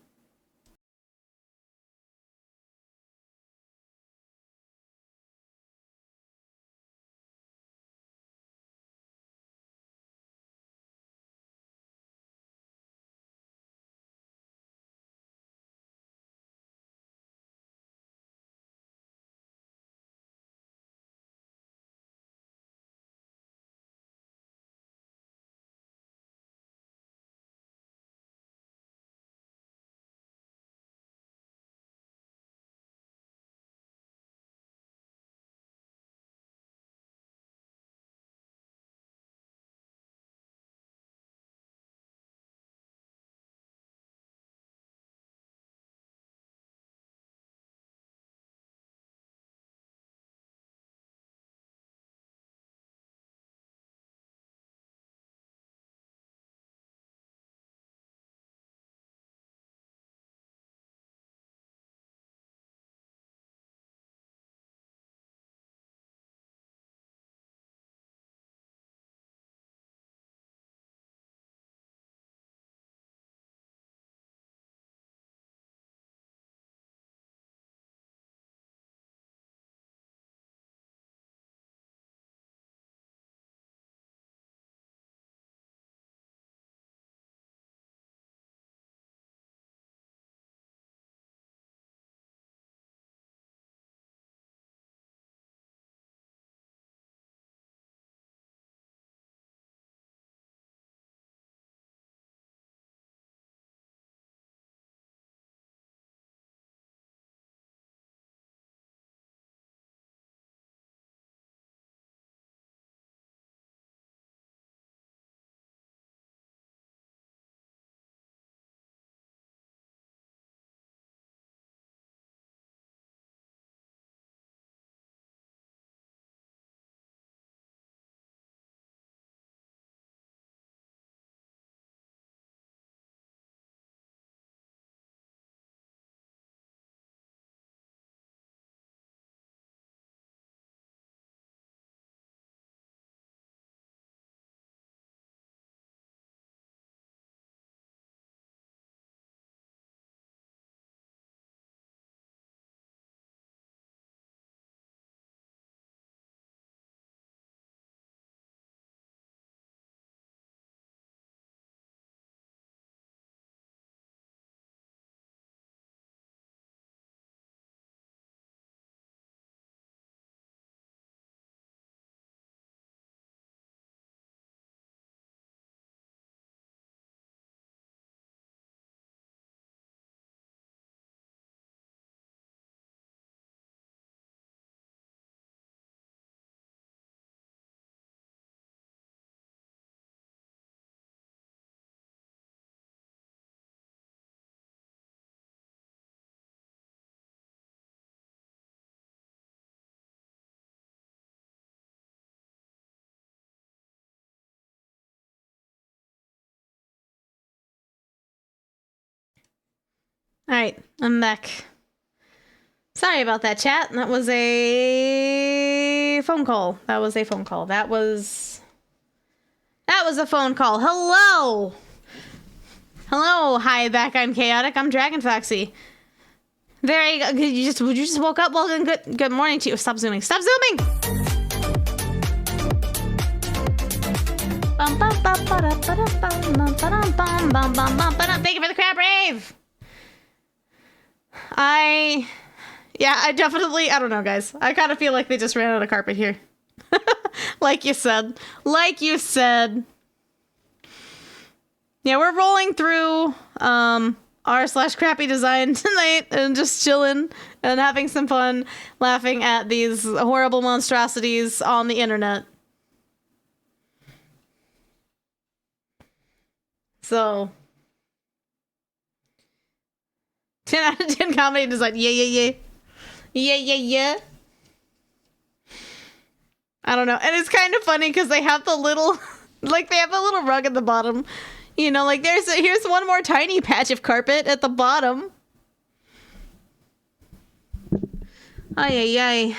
Alright, I'm back. Sorry about that, chat. That was a phone call. That was a phone call. That was a phone call. Hello! Hello, hi back. I'm Chaotic. I'm Dragon Foxy. There you go. You just woke up? Well, then good morning to you. Stop zooming. Stop zooming! Thank you for the crab rave! I definitely, I don't know, guys. I kind of feel like they just ran out of carpet here. Like you said. Yeah, we're rolling through r/crappy design tonight and just chilling and having some fun laughing at these horrible monstrosities on the internet. So 10 out of 10 comedy design. Yeah. I don't know. And it's kind of funny because they have the little, like, they have a little rug at the bottom. You know, like, here's one more tiny patch of carpet at the bottom. Ay.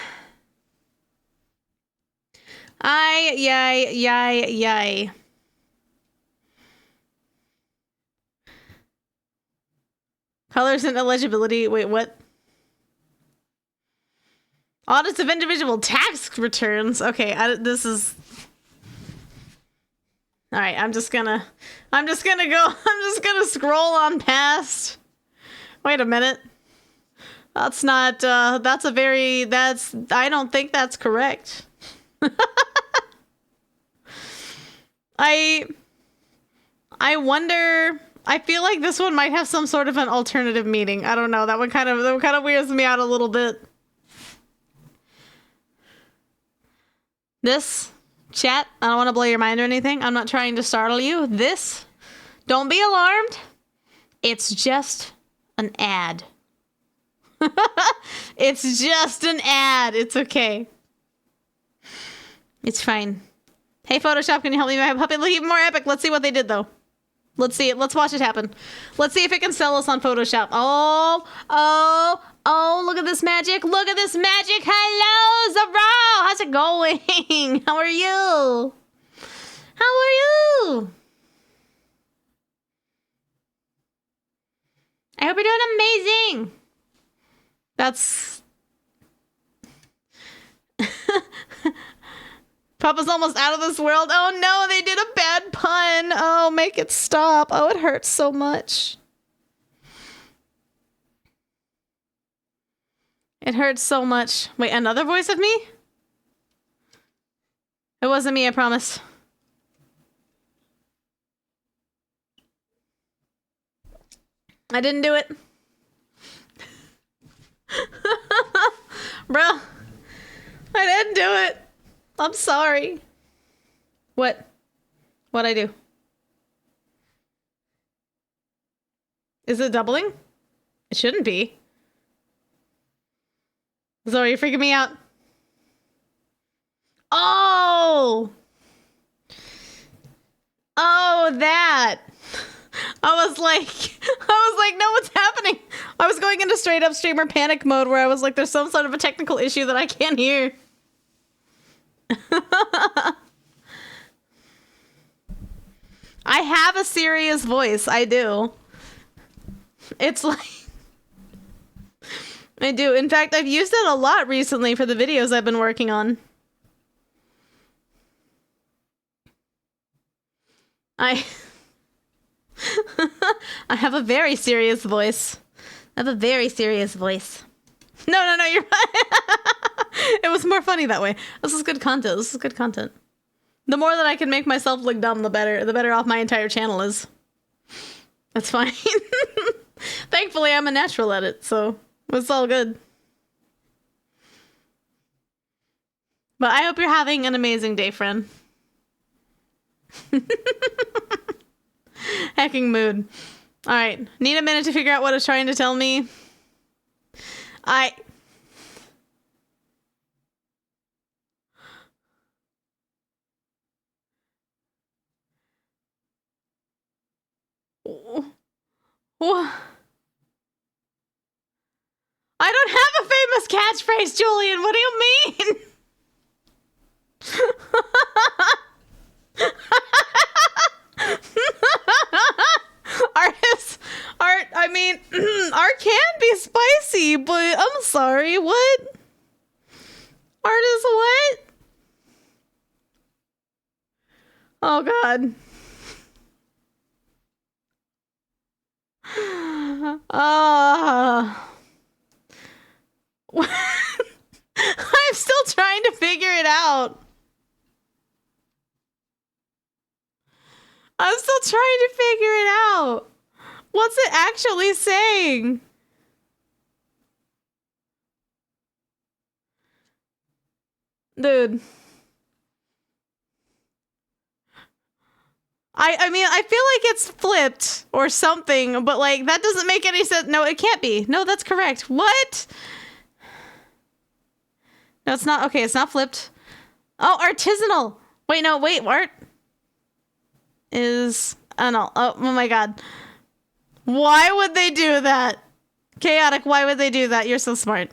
Colors and illegibility. Wait, what? Audits of individual tax returns. Okay, this is... Alright, I'm just gonna scroll on past. Wait a minute. That's not, I don't think that's correct. I wonder... I feel like this one might have some sort of an alternative meaning. I don't know. That one kind of weirds me out a little bit. This, chat, I don't want to blow your mind or anything. I'm not trying to startle you. This, don't be alarmed. It's just an ad. It's just an ad. It's okay. It's fine. Hey, Photoshop, can you help me make my puppet look even more epic? Let's see what they did, though. Let's see it. Let's watch it happen. Let's see if it can sell us on Photoshop. Oh, look at this magic. Look at this magic. Hello, Zaro. How's it going? How are you? I hope you're doing amazing. That's... Papa's almost out of this world. Oh no, they did a bad pun. Oh, make it stop. Oh, it hurts so much. It hurts so much. Wait, another voice of me? It wasn't me, I promise. I didn't do it. Bro, I didn't do it. I'm sorry. What? What'd I do? Is it doubling? It shouldn't be. Zoe, you're freaking me out. Oh! Oh, that. I was like, no, what's happening? I was going into straight up streamer panic mode where I was like, there's some sort of a technical issue that I can't hear. I have a serious voice. I do. It's like... I do. In fact, I've used it a lot recently for the videos I've been working on. I have a very serious voice. I have a very serious voice. No, you're right. It was more funny that way. This is good content. This is good content. The more that I can make myself look dumb, the better. The better off my entire channel is. That's fine. Thankfully, I'm a natural at it, so it's all good. But I hope you're having an amazing day, friend. Hacking mood. Alright, need a minute to figure out what it's trying to tell me. catchphrase, Julian. What do you mean? Art can be spicy, but I'm sorry, what? Art is what? Oh god. I'm still trying to figure it out. I'm still trying to figure it out. What's it actually saying? Dude. I mean, I feel like it's flipped or something, but like, that doesn't make any sense. No, it can't be. No, that's correct. What? No, it's not. Okay, it's not flipped. Oh, artisanal. Wait, no, wait, art is, oh no, oh my god. Why would they do that? Chaotic, why would they do that? You're so smart.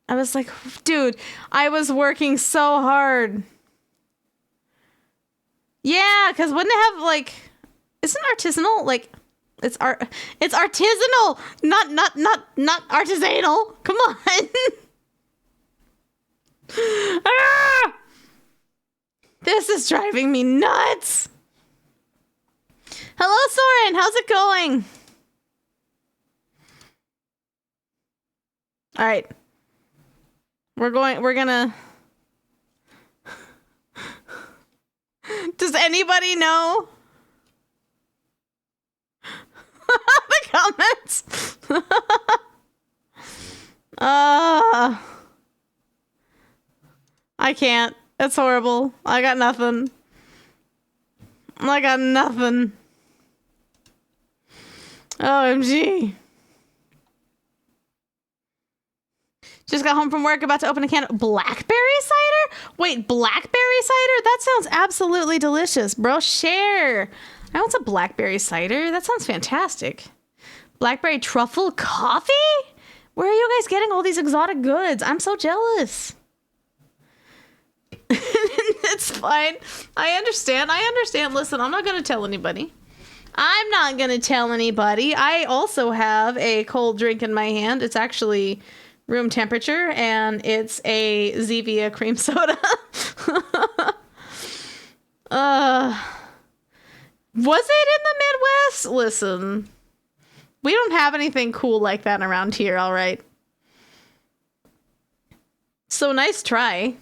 I was like, dude, I was working so hard. Yeah, because wouldn't it have like, isn't artisanal like, it's artisanal, not artisanal. Come on. Ah! This is driving me nuts. Hello, Soren. How's it going? All right. We're gonna. Does anybody know? The comments. I can't. It's horrible. I got nothing. I got nothing. OMG. Just got home from work, about to open a can of blackberry cider? Wait, blackberry cider? That sounds absolutely delicious, bro. Share. I want some blackberry cider. That sounds fantastic. Blackberry truffle coffee? Where are you guys getting all these exotic goods? I'm so jealous. It's fine. I understand. Listen, I'm not going to tell anybody. I also have a cold drink in my hand. It's actually room temperature, and it's a Zevia cream soda. Was it in the Midwest? Listen, we don't have anything cool like that around here, all right? So nice try.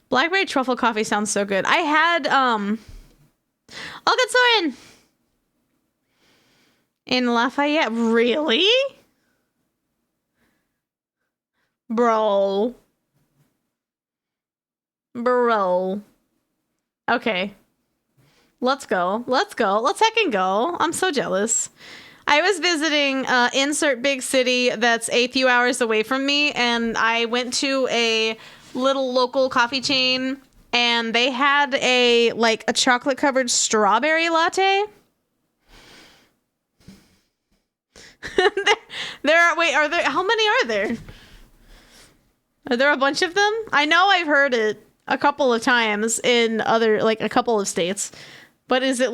Blackberry truffle coffee sounds so good. I had, I'll get Soren in Lafayette. Really? Bro. Okay. Let's go. Let's heckin' go. I'm so jealous. I was visiting insert big city that's a few hours away from me, and I went to a little local coffee chain, and they had a chocolate covered strawberry latte. Are there, how many are there? Are there a bunch of them? I know I've heard it a couple of times in other, a couple of states. But is it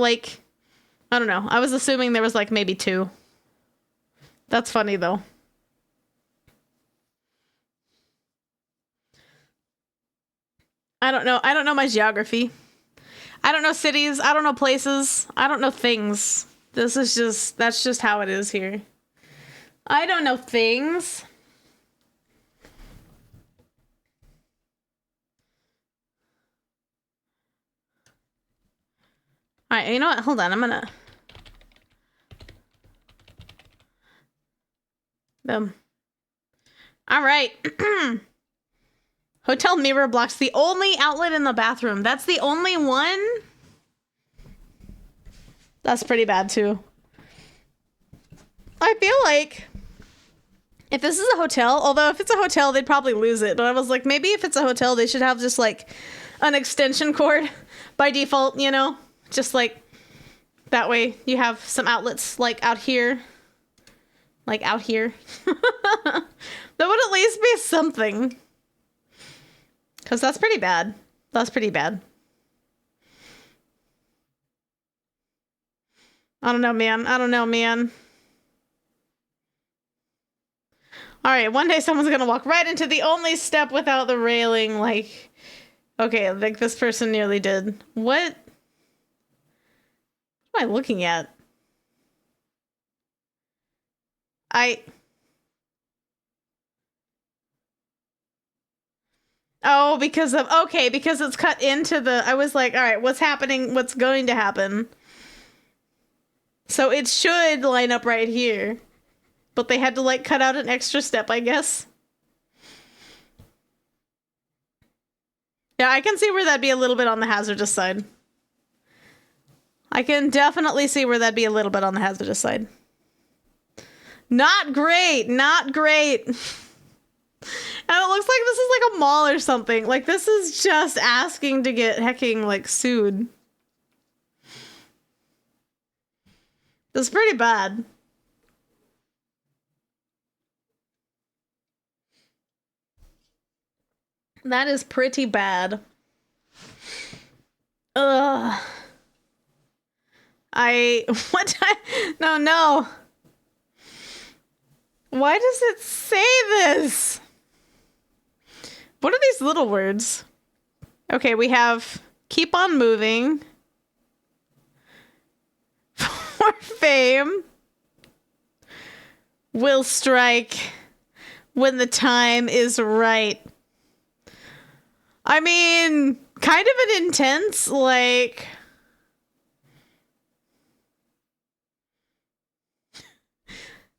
I don't know. I was assuming there was maybe 2. That's funny though. I don't know. I don't know my geography. I don't know cities. I don't know places. I don't know things. That's just how it is here. I don't know things. All right, you know what? Hold on. I'm gonna... Boom. All right. Hotel mirror blocks the only outlet in the bathroom. That's the only one? That's pretty bad, too. I feel like if this is a hotel, although if it's a hotel, they'd probably lose it. But I was like, maybe if it's a hotel, they should have just an extension cord by default, you know? Just that way you have some outlets out here. Like out here. That would at least be something. Because that's pretty bad. That's pretty bad. I don't know, man. I don't know, man. Alright, one day someone's gonna walk right into the only step without the railing, like... Okay, like this person nearly did. What am I looking at? Oh, because of... Okay, because it's cut into the... I was like, alright, what's happening? What's going to happen? So it should line up right here. But they had to, like, cut out an extra step, I guess. Yeah, I can see where that'd be a little bit on the hazardous side. I can definitely see where that'd be a little bit on the hazardous side. Not great! Not great! And it looks like this is like a mall or something. Like, this is just asking to get hecking, like, sued. This is pretty bad. That is pretty bad. Ugh. What? No. Why does it say this? What are these little words? Okay, we have keep on moving. For fame. Will strike when the time is right. I mean, kind of an intense, like...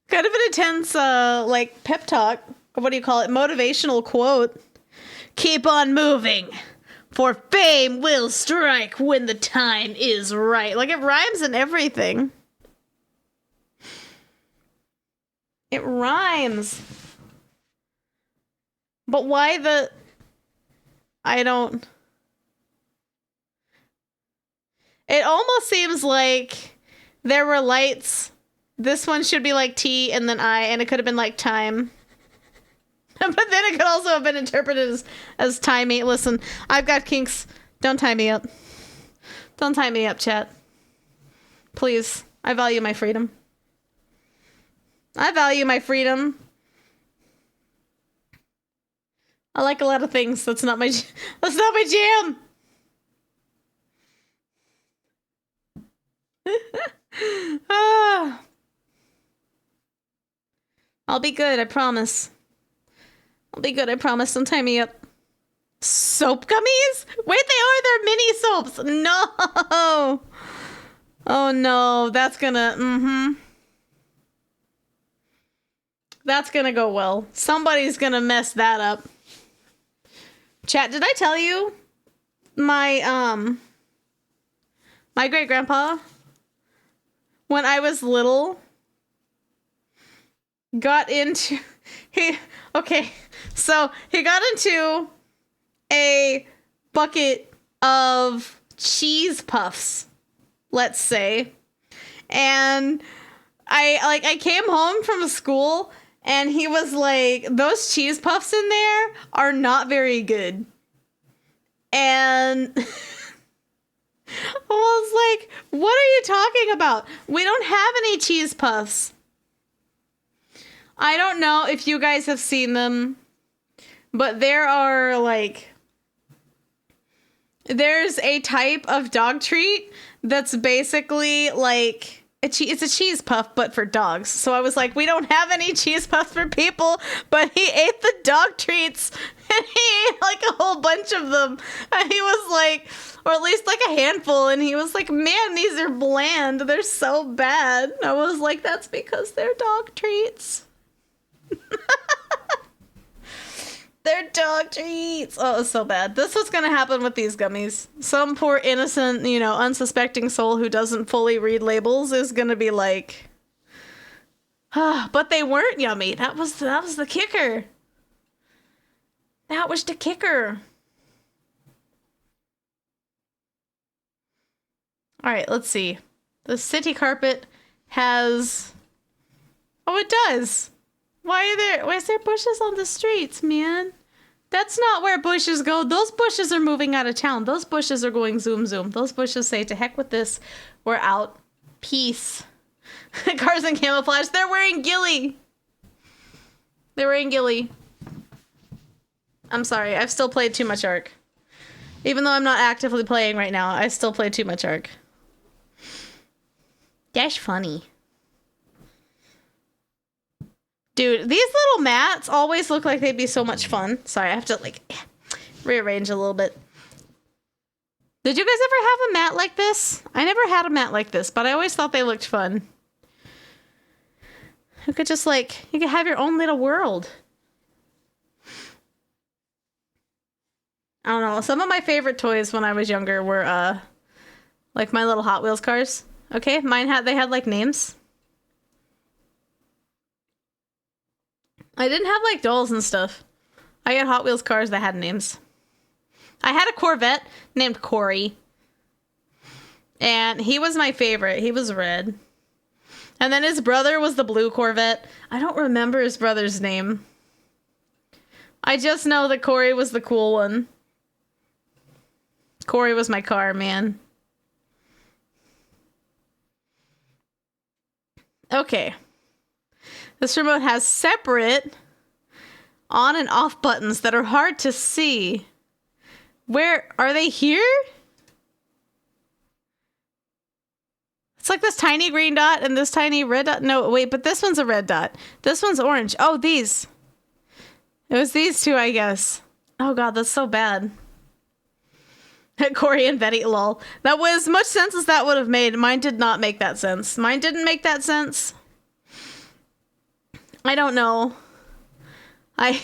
Kind of an intense, like, pep talk. What do you call it? Motivational quote. Keep on moving, for fame will strike when the time is right. Like, it rhymes and everything. It rhymes. But why the... I don't... It almost seems like there were lights. This one should be like T and then I, and it could have been like time. But then it could also have been interpreted as timey. Listen, I've got kinks. Don't tie me up. Don't tie me up, chat. Please. I value my freedom. I value my freedom. I like a lot of things. That's not my jam. I'll be good, I promise. I'll be good, I promise. Don't tie me up. Soap gummies? Wait, they're mini soaps. No. Oh no, that's gonna, That's gonna go well. Somebody's gonna mess that up. Chat, did I tell you? My great-grandpa, when I was little, got into... he got into a bucket of cheese puffs, let's say. And I came home from school and he was like, those cheese puffs in there are not very good. And I was like, what are you talking about? We don't have any cheese puffs. I don't know if you guys have seen them, but there are like, there's a type of dog treat that's basically like, it's a cheese puff, but for dogs. So I was like, we don't have any cheese puffs for people, but he ate the dog treats and he ate like a whole bunch of them. And he was like, or at least like a handful. And he was like, man, these are bland. They're so bad. And I was like, that's because they're dog treats. They're dog treats. Oh, it's so bad. This is what's gonna happen with these gummies. Some poor innocent, unsuspecting soul who doesn't fully read labels is gonna be like, but they weren't yummy. That was the kicker. That was the kicker. All right, let's see. The city carpet has... Oh, it does. Why is there bushes on the streets, man? That's not where bushes go. Those bushes are moving out of town. Those bushes are going zoom zoom. Those bushes say, to heck with this. We're out. Peace. Cars in camouflage. They're wearing ghillie. They're wearing ghillie. I'm sorry. I've still played too much Ark. Even though I'm not actively playing right now, I still play too much Ark. That's funny. Dude, these little mats always look like they'd be so much fun. Sorry, I have to, like, rearrange a little bit. Did you guys ever have a mat like this? I never had a mat like this, but I always thought they looked fun. You could just, like, you could have your own little world. I don't know. Some of my favorite toys when I was younger were, like, my little Hot Wheels cars. Okay, they had, like, names. I didn't have, like, dolls and stuff. I had Hot Wheels cars that had names. I had a Corvette named Corey. And he was my favorite. He was red. And then his brother was the blue Corvette. I don't remember his brother's name. I just know that Corey was the cool one. Corey was my car, man. Okay. This remote has separate on and off buttons that are hard to see. Where are they here? It's like this tiny green dot and this tiny red dot. No, wait, but this one's a red dot. This one's orange. Oh, these. It was these two, I guess. Oh god, that's so bad. Corey and Betty, lol. That was as much sense as that would have made. Mine did not make that sense. Mine didn't make that sense. I don't know. I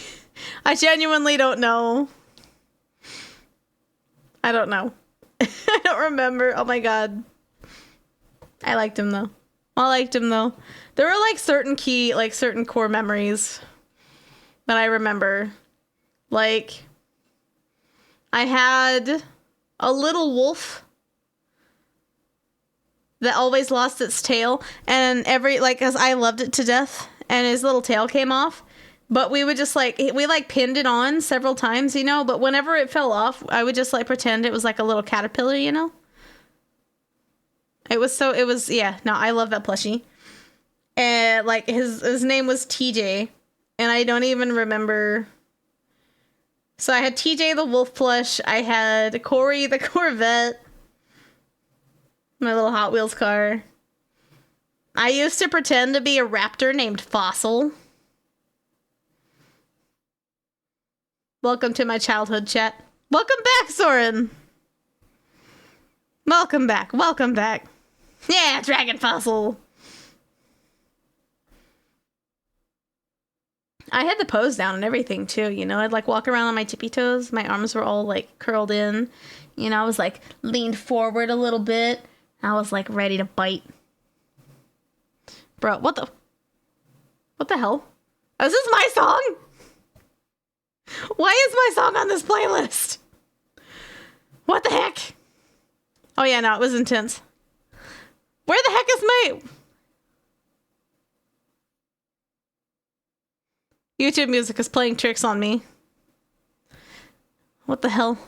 genuinely don't know. I don't know. I don't remember. Oh my god. I liked him though. I liked him though. There were like certain core memories that I remember. Like, I had a little wolf that always lost its tail, and cause I loved it to death, and his little tail came off, but we would just we pinned it on several times, you know, but whenever it fell off, I would just like pretend it was like a little caterpillar, you know? Yeah, no, I love that plushie. And like his name was TJ, and I don't even remember. So I had TJ the wolf plush, I had Corey the Corvette, my little Hot Wheels car. I used to pretend to be a raptor named Fossil. Welcome to my childhood chat. Welcome back, Soren. Welcome back. Welcome back. Yeah, Dragon Fossil. I had the pose down and everything too, you know. I'd like walk around on my tippy toes. My arms were all like curled in. You know, I was like leaned forward a little bit. I was like ready to bite. Bro, what the hell? Is this my song? Why is my song on this playlist? What the heck? Oh yeah, no, it was intense. Where the heck is my... YouTube music is playing tricks on me. What the hell?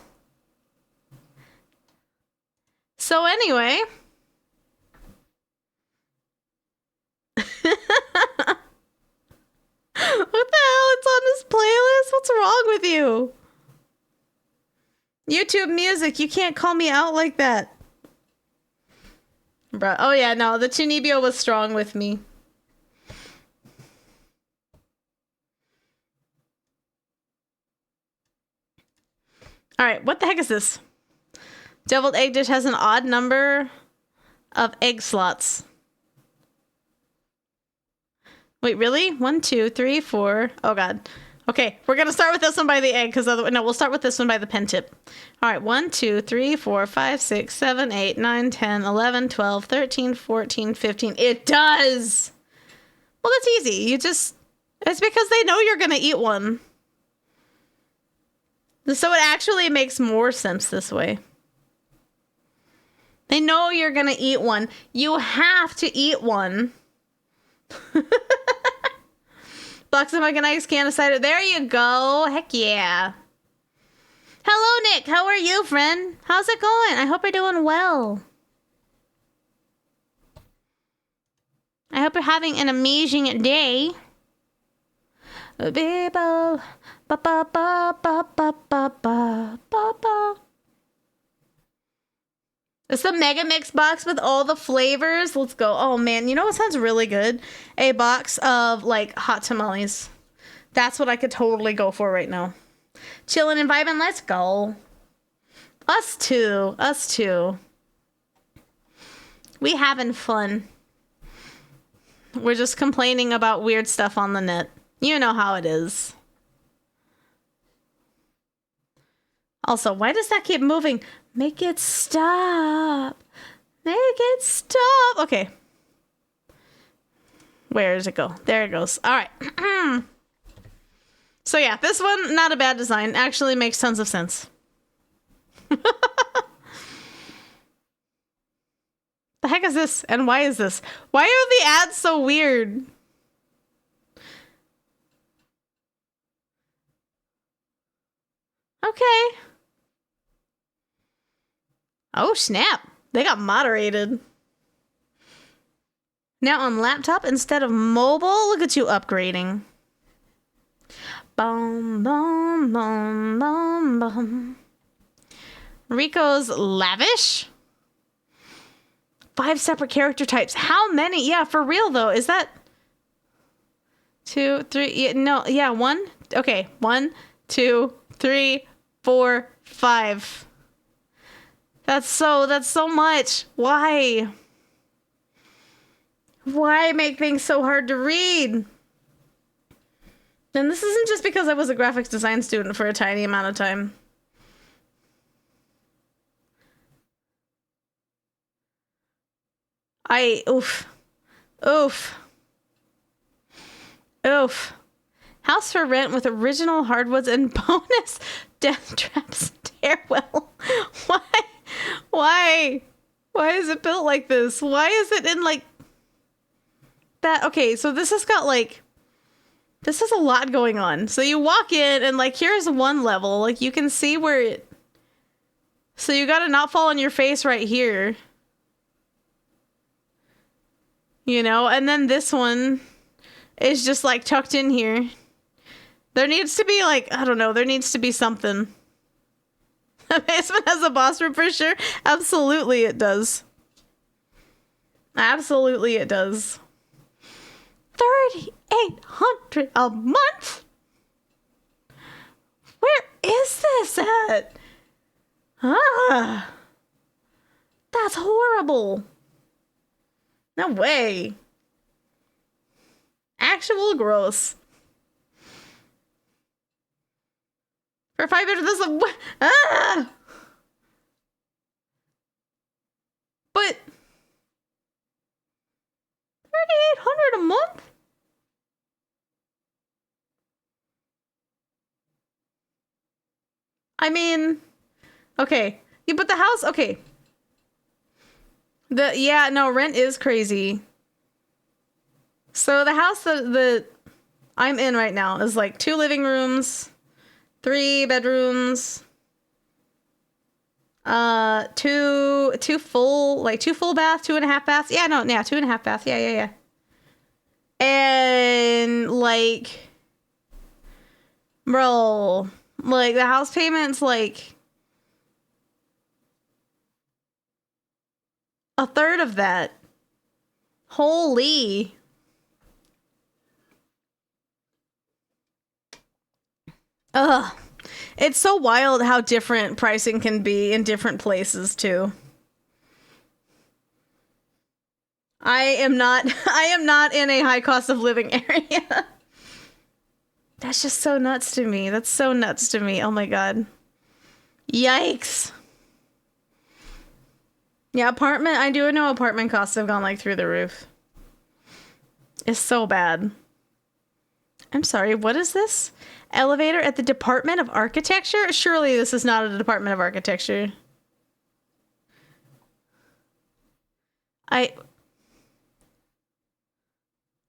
So anyway... What the hell? It's on this playlist? What's wrong with you? YouTube music, you can't call me out like that. Bruh. Oh yeah, no, the Chunibyo was strong with me. Alright, what the heck is this? Deviled egg dish has an odd number of egg slots. Wait, really? 1, 2, 3, 4. Oh god. Okay, we're gonna start with this one by the egg, because no, we'll start with this one by the pen tip. Alright, 1, 2, 3, 4, 5, 6, 7, 8, 9, 10, 11, 12, 13, 14, 15. It does! Well, that's easy. It's because they know you're gonna eat one. So it actually makes more sense this way. They know you're gonna eat one. You have to eat one. Box of Mike and Ike's can of cider. There you go. Heck yeah. Hello, Nick. How are you, friend? How's it going? I hope you're doing well. I hope you're having an amazing day. It's the Mega Mix box with all the flavors. Let's go. Oh man, you know what sounds really good? A box of like hot tamales. That's what I could totally go for right now. Chilling and vibing. Let's go. Us too. Us too. We having fun. We're just complaining about weird stuff on the net. You know how it is. Also, why does that keep moving? Make it stop. Make it stop. Okay. Where does it go? There it goes. All right. So yeah, this one, not a bad design. Actually makes tons of sense. The heck is this? And why is this? Why are the ads so weird? Okay. Oh, snap. They got moderated. Now on laptop instead of mobile. Look at you upgrading. Boom, boom, boom, boom, boom. Rico's lavish? 5 separate character types. How many? Yeah, for real though. Is that 2, 3? Yeah, no, yeah, 1. Okay, 1, 2, 3, 4, 5. That's so much. Why? Why make things so hard to read? And this isn't just because I was a graphics design student for a tiny amount of time. Oof. House for rent with original hardwoods and bonus death trap stairwell. Why? Why is it built like this? Why is it in like that? Okay, so this has got like, this has a lot going on. So you walk in and like, here's one level. Like you can see where it, so you gotta not fall on your face right here. You know, and then this one is just like tucked in here. There needs to be like, I don't know, there needs to be something. The basement has a boss room for sure. Absolutely it does. Absolutely it does. $3,800 a month? Where is this at? Ah, that's horrible. No way. Actual gross. For 5 minutes, this is But $3,800 a month? I mean, okay. You put the house, okay. Yeah, no, rent is crazy. So the house that I'm in right now is like 2 living rooms, 3 bedrooms, 2 full bath, 2.5 baths. Yeah, no, yeah, 2.5 baths. Yeah. And like, bro, like the house payment's like a third of that. Holy. Ugh. It's so wild how different pricing can be in different places too. I am not in a high cost of living area. That's just so nuts to me. That's so nuts to me. Oh my god. Yikes. Yeah, I do know apartment costs have gone like through the roof. It's so bad. I'm sorry, what is this? Elevator at the Department of Architecture? Surely this is not a Department of Architecture.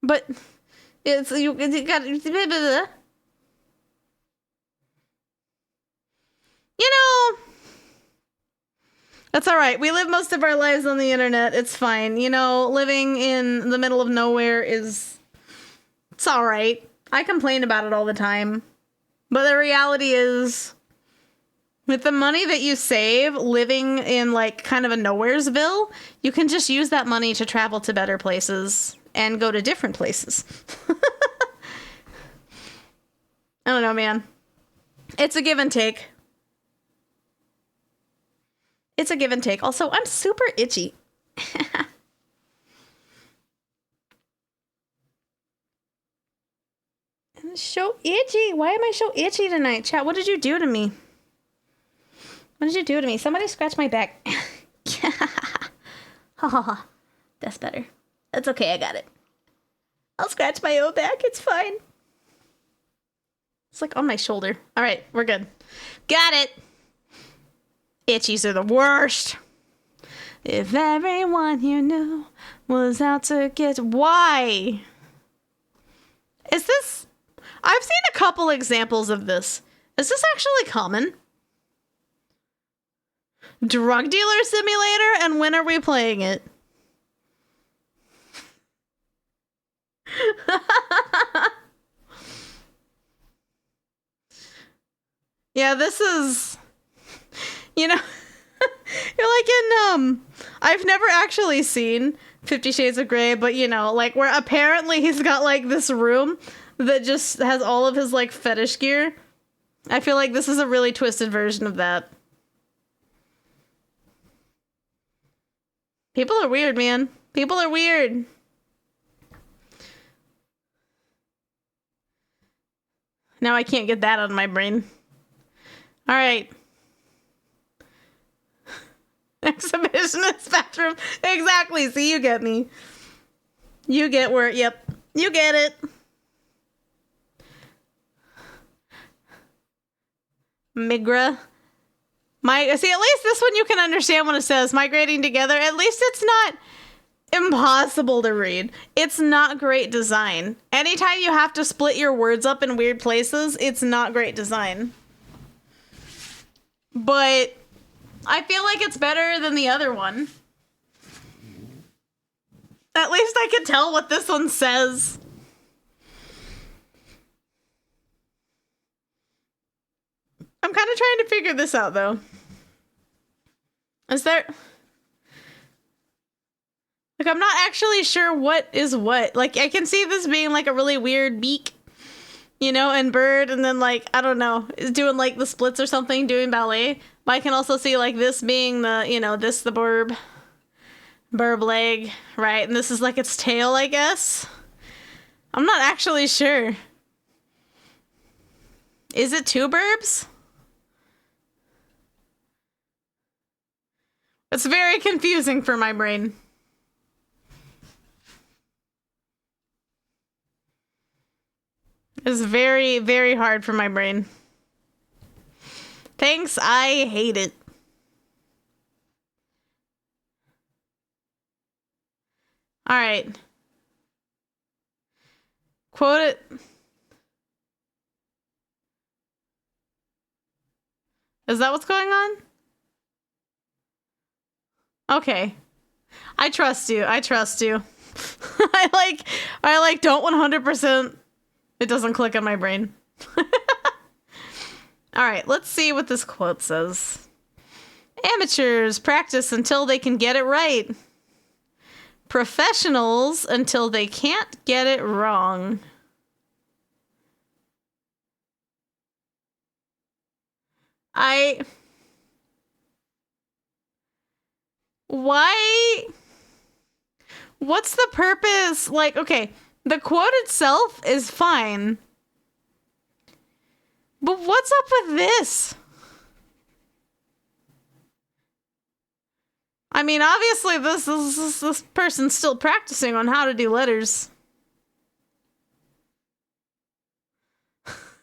But It's you got you know, that's all right. We live most of our lives on the internet. It's fine. You know, living in the middle of nowhere it's all right. I complain about it all the time. But the reality is, with the money that you save living in like kind of a nowheresville, you can just use that money to travel to better places and go to different places. I don't know, man. It's a give and take. It's a give and take. Also, I'm super itchy. I'm so itchy. Why am I so itchy tonight? Chat, what did you do to me? What did you do to me? Somebody scratch my back. Ha ha ha. That's better. That's okay, I got it. I'll scratch my own back. It's fine. It's like on my shoulder. All right, we're good. Got it. Itchies are the worst. If everyone you knew was out to get... Why? Is this... I've seen a couple examples of this. Is this actually common? Drug dealer simulator? And when are we playing it? Yeah, this is... You know, you're like in, I've never actually seen 50 Shades of Grey, but you know, like where apparently he's got like this room that just has all of his like fetish gear. I feel like this is a really twisted version of that. People are weird, man. People are weird. Now I can't get that out of my brain. All right. Exhibitionist bathroom. Exactly. See, you get me. You get where, yep. You get it. Migra. See, at least this one you can understand when it says migrating together. At least it's not impossible to read. It's not great design. Anytime you have to split your words up in weird places, it's not great design. But I feel like it's better than the other one. At least I can tell what this one says. I'm kind of trying to figure this out, though. Is there... Like, I'm not actually sure what is what. Like, I can see this being, like, a really weird beak, you know, and bird, and then, like, I don't know, is doing, like, the splits or something, doing ballet. But I can also see, like, this being the, you know, this the burb leg, right? And this is, like, its tail, I guess. I'm not actually sure. Is it two burbs? It's very confusing for my brain. It's very, very hard for my brain. Thanks, I hate it. Alright. Quote it. Is that what's going on? Okay. I trust you. I trust you. I don't 100%. It doesn't click on my brain. Alright, let's see what this quote says. Amateurs practice until they can get it right. Professionals until they can't get it wrong. Why? What's the purpose? Like, okay, the quote itself is fine. But what's up with this? I mean, obviously this person's still practicing on how to do letters.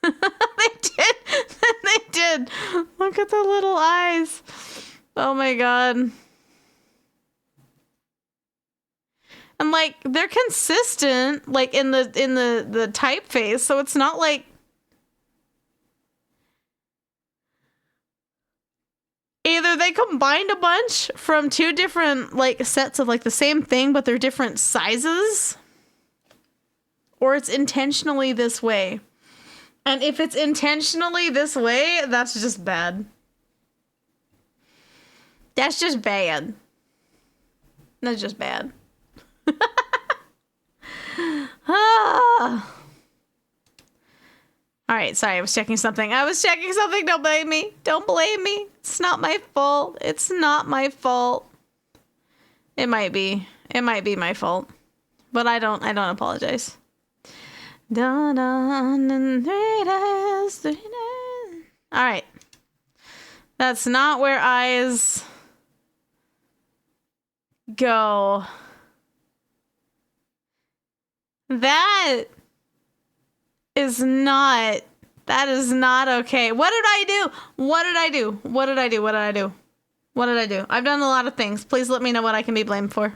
They did. They did. Look at the little eyes. Oh my god. And like they're consistent like in the typeface, so it's not like either they combined a bunch from two different like sets of like the same thing but they're different sizes, or it's intentionally this way. And if it's intentionally this way, that's just bad. That's just bad. That's just bad. Ah. All right, sorry, I was checking something. Don't blame me. Don't blame me. It's not my fault. It's not my fault. It might be. It might be my fault. But I don't apologize. Dun, dun, dun, 3 days, 3 days. All right. That's not where eyes go. That is not okay. What did I do? I've done a lot of things. Please let me know what I can be blamed for.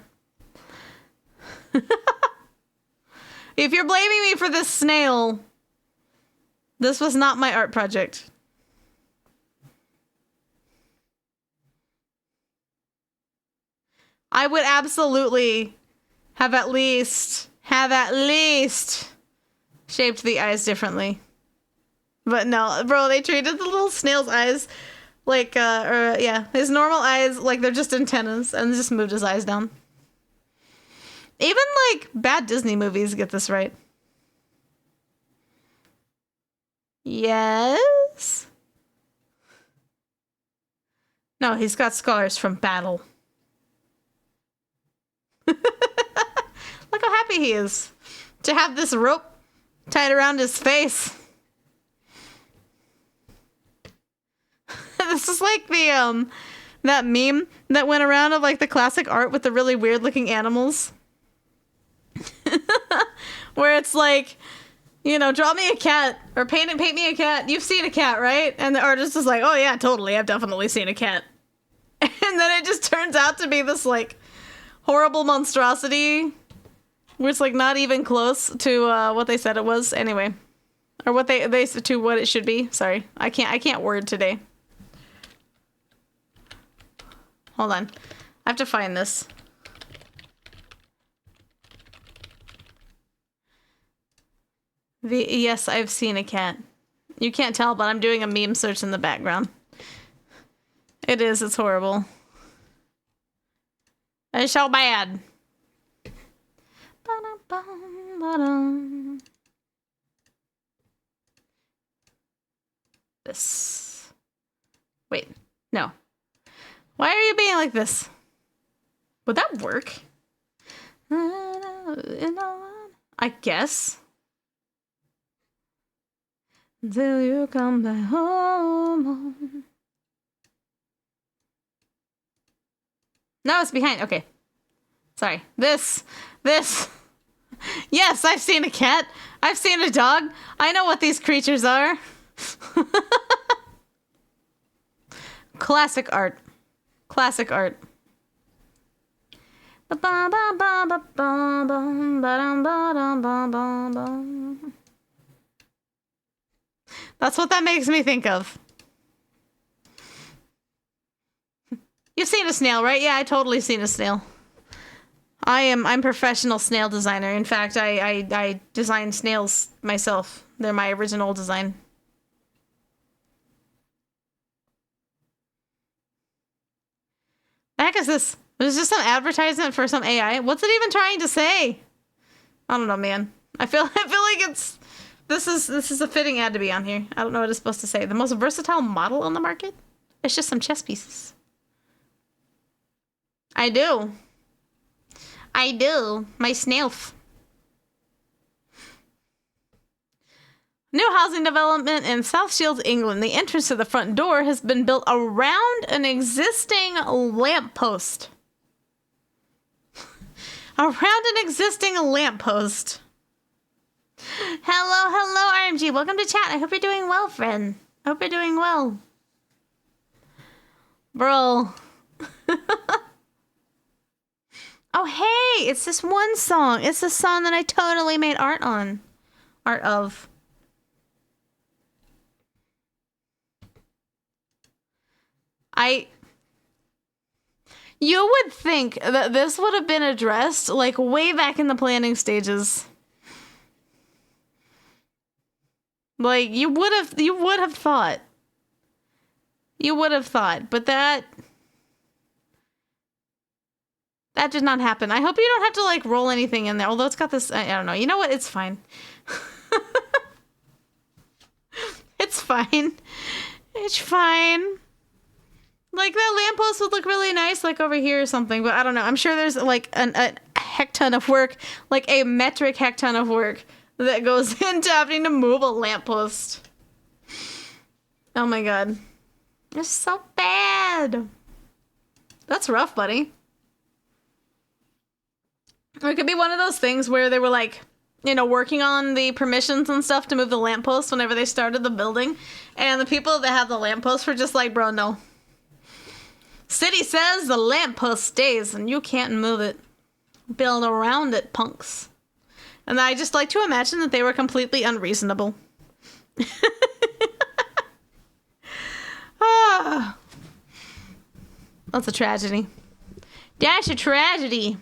If you're blaming me for this snail, this was not my art project. I would absolutely have at least shaped the eyes differently. But no, bro, they treated the little snail's eyes like, his normal eyes like they're just antennas and just moved his eyes down. Even like bad Disney movies get this right. Yes? No, he's got scars from battle. Look how happy he is to have this rope tied around his face. This is like the that meme that went around of like the classic art with the really weird looking animals. Where it's like, you know, draw me a cat or paint me a cat. You've seen a cat, right? And the artist is like, oh yeah, totally. I've definitely seen a cat. And then it just turns out to be this like horrible monstrosity where it's like not even close to what they said it was anyway. Or what they said to what it should be. Sorry. I can't word today. Hold on. I have to find this. Yes, I've seen a cat. You can't tell, but I'm doing a meme search in the background. It's horrible. It's so bad. This. Wait, no. Why are you being like this? Would that work? I guess. Until you come back home. No, it's behind. Okay. Sorry. This. Yes, I've seen a cat. I've seen a dog. I know what these creatures are. Classic art. Classic art. That's what that makes me think of. You've seen a snail, right? Yeah, I totally seen a snail. I'm professional snail designer. In fact, I design snails myself. They're my original design. The heck is this? Is this some advertisement for some AI? What's it even trying to say? I don't know, man. I feel like this is a fitting ad to be on here. I don't know what it's supposed to say. The most versatile model on the market? It's just some chess pieces. I do. My snail. New housing development in South Shields, England. The entrance to the front door has been built around an existing lamppost. Around an existing lamppost. Hello, RMG. Welcome to chat. I hope you're doing well, friend. I hope you're doing well. Bro. Oh, hey, it's this one song. It's the song that I totally made art on. Art of. You would think that this would have been addressed, like, way back in the planning stages. Like, you would have thought. You would have thought, but that did not happen. I hope you don't have to, like, roll anything in there, although it's got this, I don't know. You know what? It's fine. It's fine. It's fine. Like, that lamppost would look really nice, like, over here or something, but I don't know. I'm sure there's, like, a heck ton of work, like, a metric heck ton of work that goes into having to move a lamppost. Oh my god. It's so bad. That's rough, buddy. Or it could be one of those things where they were, like, you know, working on the permissions and stuff to move the lamppost whenever they started the building, and the people that have the lamppost were just like, bro, no. City says the lamppost stays and you can't move it. Build around it, punks. And I just like to imagine that they were completely unreasonable. Ah, that's a tragedy. That's a tragedy.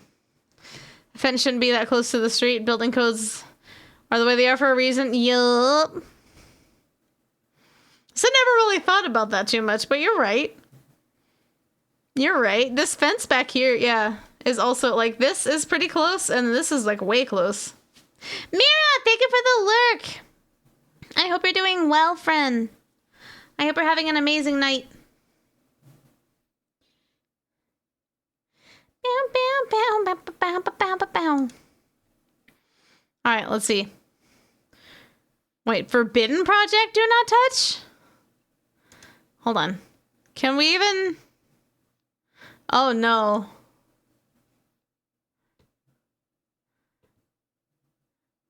The fence shouldn't be that close to the street. Building codes are the way they are for a reason. Yup. So I never really thought about that too much, but you're right. You're right. This fence back here, yeah, is also, like, this is pretty close, and this is, like, way close. Mira, thank you for the lurk. I hope you're doing well, friend. I hope you're having an amazing night. Alright, let's see. Wait, Forbidden Project do not touch? Hold on. Can we even... Oh, no.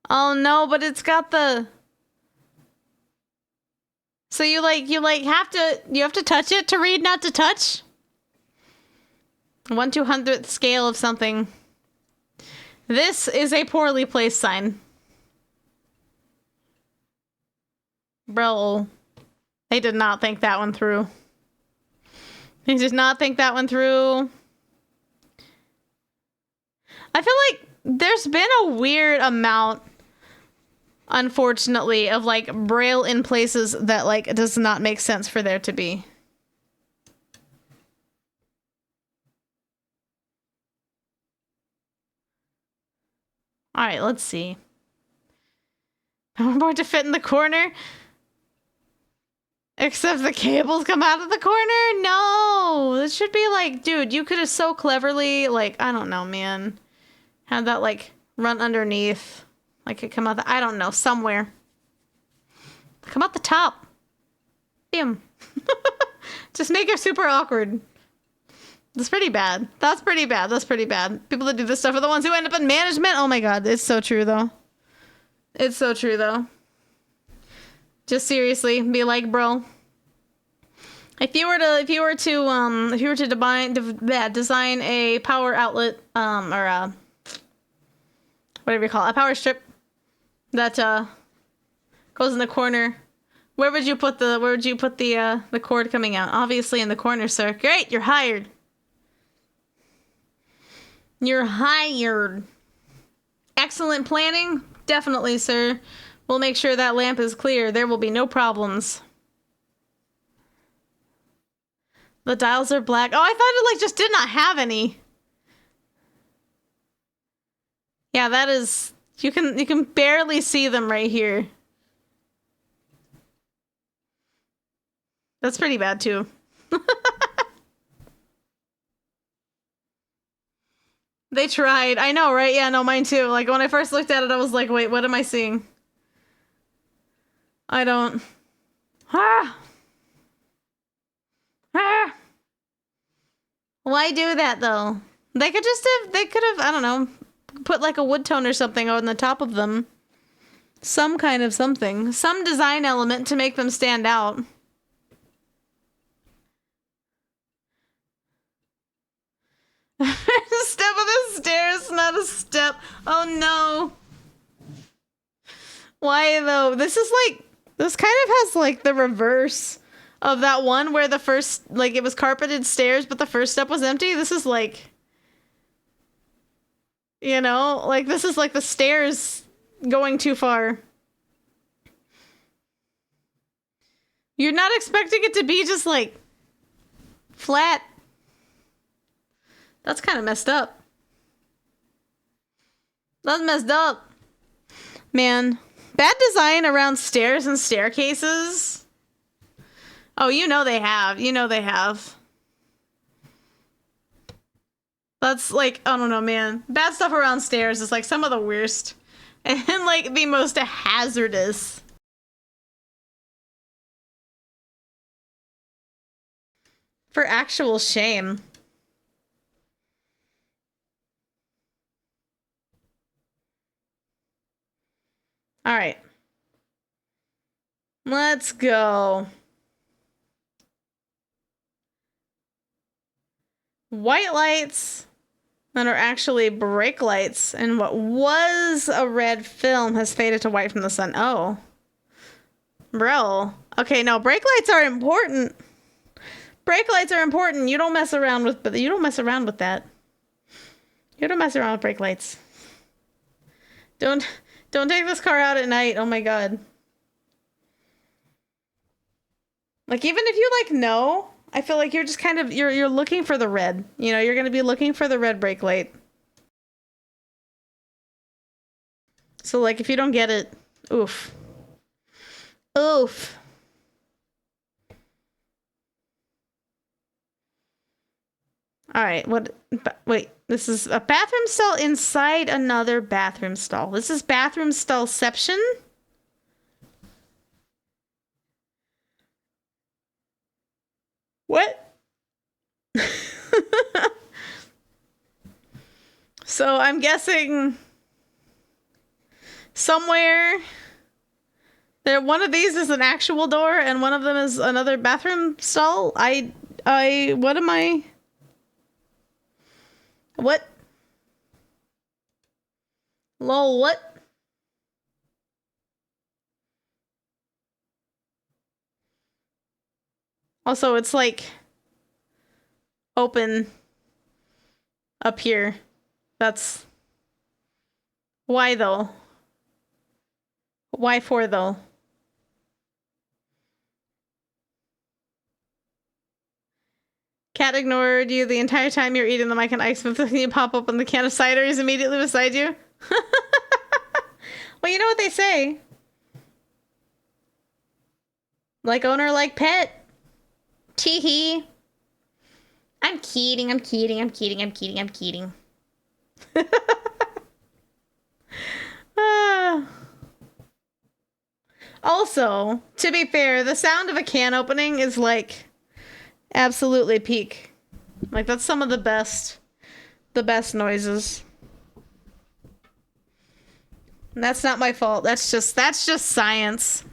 Oh, no, but it's got the... So you have to touch it to read not to touch? 1/200th scale of something. This is a poorly placed sign. Bro. They did not think that one through. They did not think that one through. I feel like there's been a weird amount, unfortunately, of, like, braille in places that, like, it does not make sense for there to be. Alright, let's see. More to fit in the corner? Except the cables come out of the corner? No! This should be like, dude, you could have so cleverly, like, I don't know, man. Had that, like, run underneath. Like, it come out I don't know, somewhere. Come out the top. Bam. Just make it super awkward. That's pretty bad. That's pretty bad. That's pretty bad. People that do this stuff are the ones who end up in management. Oh my god, it's so true, though. It's so true, though. Just seriously, be like, bro. If you were to design a power outlet, or a, whatever you call it, a power strip that goes in the corner, where would you put the cord coming out? Obviously in the corner, sir. Great, you're hired. You're hired. Excellent planning, definitely, sir. We'll make sure that lamp is clear. There will be no problems. The dials are black. Oh, I thought it, like, just did not have any. Yeah, that is... You can barely see them right here. That's pretty bad, too. They tried. I know, right? Yeah, no, mine too. Like, when I first looked at it, I was like, wait, what am I seeing? I don't... Ah! Ah! Why do that, though? They could have, I don't know, put like a wood tone or something on the top of them. Some kind of something. Some design element to make them stand out. Step of the stairs! Oh no. Why though? This kind of has like the reverse of that one where the first, like it was carpeted stairs, but the first step was empty. This is like, you know, like this is like the stairs going too far. You're not expecting it to be just like flat. That's kind of messed up. That's messed up. Man, bad design around stairs and staircases. Oh, you know they have. You know they have. That's like, I don't know, man. Bad stuff around stairs is like some of the worst. And like the most hazardous. For actual shame. All right. Let's go. White lights that are actually brake lights, and what was a red film has faded to white from the sun. Oh. Bro. Okay, no, brake lights are important. Brake lights are important. You don't mess around with that. You don't mess around with brake lights. Don't take this car out at night. Oh my god. Like, even if you like know, I feel like you're just kind of you're looking for the red. You know, you're gonna be looking for the red brake light. So like if you don't get it, oof. Oof. Alright, wait, this is a bathroom stall inside another bathroom stall. This is bathroom stallception? What? So I'm guessing somewhere that one of these is an actual door and one of them is another bathroom stall. What am I? What? Lol, what? Also, it's like open up here. That's why though? Why for though? Cat ignored you the entire time you're eating the mic and ice with you pop up and the can of cider is immediately beside you. Well, you know what they say. Like owner, like pet. Teehee. I'm kidding, I'm kidding, I'm kidding, I'm kidding, I'm kidding. Also, to be fair, the sound of a can opening is like absolutely peak. Like that's some of the best noises. And that's not my fault. That's just science.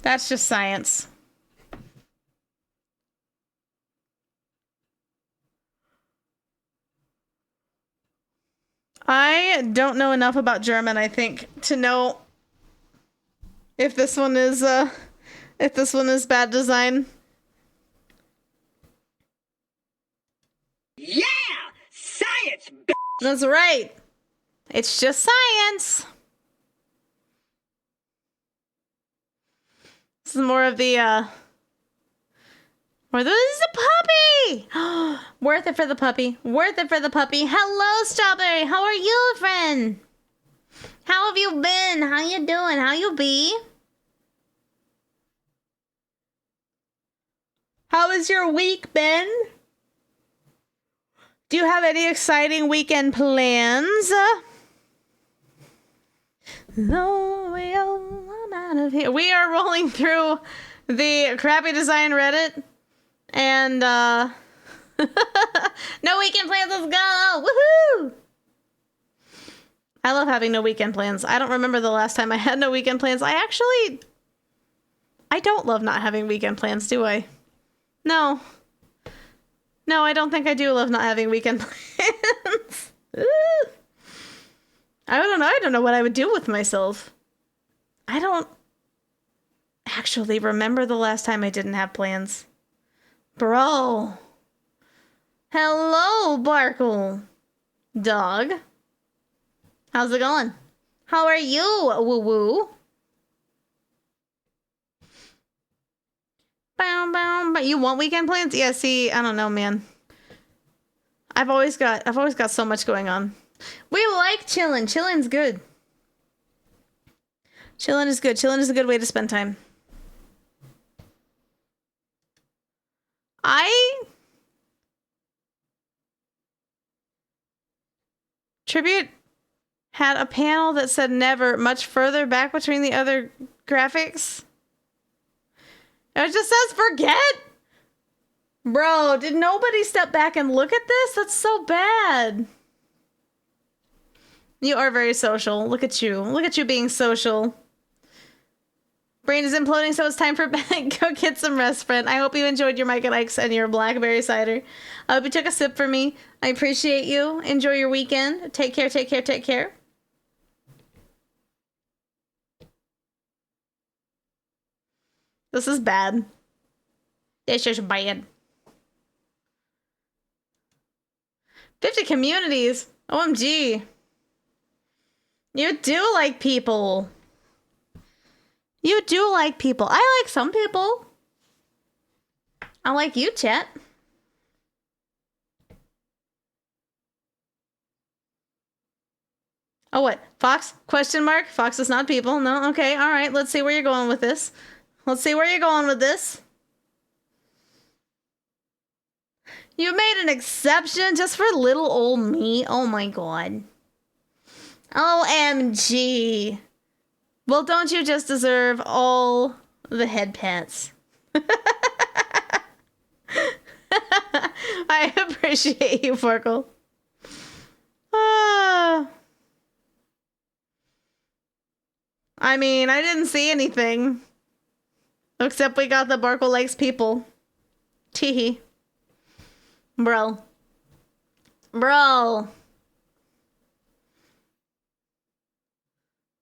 That's just science. I don't know enough about German, I think, to know if this one is bad design. Yeah! Science! That's right. It's just science. This is more of the or this is a puppy. Worth it for the puppy. Worth it for the puppy. Hello, Strawberry. How are you, friend? How have you been? How you doing? How you be? How has your week been? Do you have any exciting weekend plans? No, I'm out of here. We are rolling through the crappy design Reddit. And, no weekend plans, let's go! Woohoo! I love having no weekend plans. I don't remember the last time I had no weekend plans. I don't love not having weekend plans, do I? No. No, I don't think I do love not having weekend plans. don't know. I don't know what I would do with myself. I don't actually remember the last time I didn't have plans. Bro. Hello, Barkle. Dog. How's it going? How are you, woo-woo? Bow, bow, but you want weekend plans? Yeah, see, I don't know, man. I've always got so much going on. We like chilling. Chilling's good. Chilling is good. Chilling is a good way to spend time. Tribute had a panel that said never much further back between the other graphics. It just says forget. Bro, did nobody step back and look at this? That's so bad. You are very social. Look at you. Look at you being social. Brain is imploding, so it's time for bed. Go get some rest, friend. I hope you enjoyed your Mike and Ike's and your blackberry cider. I hope you took a sip for me. I appreciate you. Enjoy your weekend. Take care, take care, take care. This is bad. This is bad. 50 communities. OMG. You do like people. You do like people. I like some people. I like you, chat. Oh, what? Fox? Question mark? Fox is not people. No? Okay, all right. Let's see where you're going with this. Let's see where you're going with this. You made an exception just for little old me. Oh my god. OMG. Well, don't you just deserve all the head pats? I appreciate you, Farkle. I mean, I didn't see anything. Except we got the Barkle Lakes people. Teehee. Bro. Bro.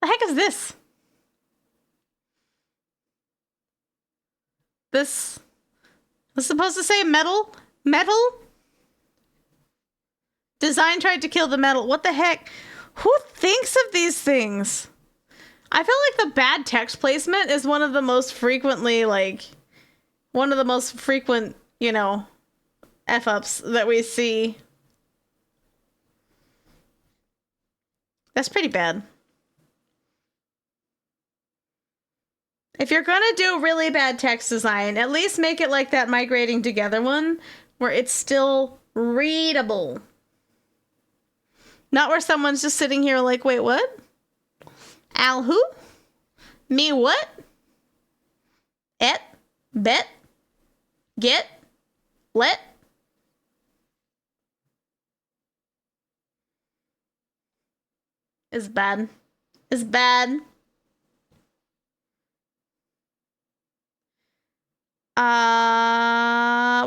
The heck is this? This was supposed to say metal? Metal? Design tried to kill the metal. What the heck? Who thinks of these things? I feel like the bad text placement is one of the most frequently, you know, F-ups that we see. That's pretty bad. If you're gonna do really bad text design, at least make it like that migrating together one, where it's still readable. Not where someone's just sitting here like, wait, what? Al who? Me what? Et? Bet? Get? Let? It's bad. It's bad.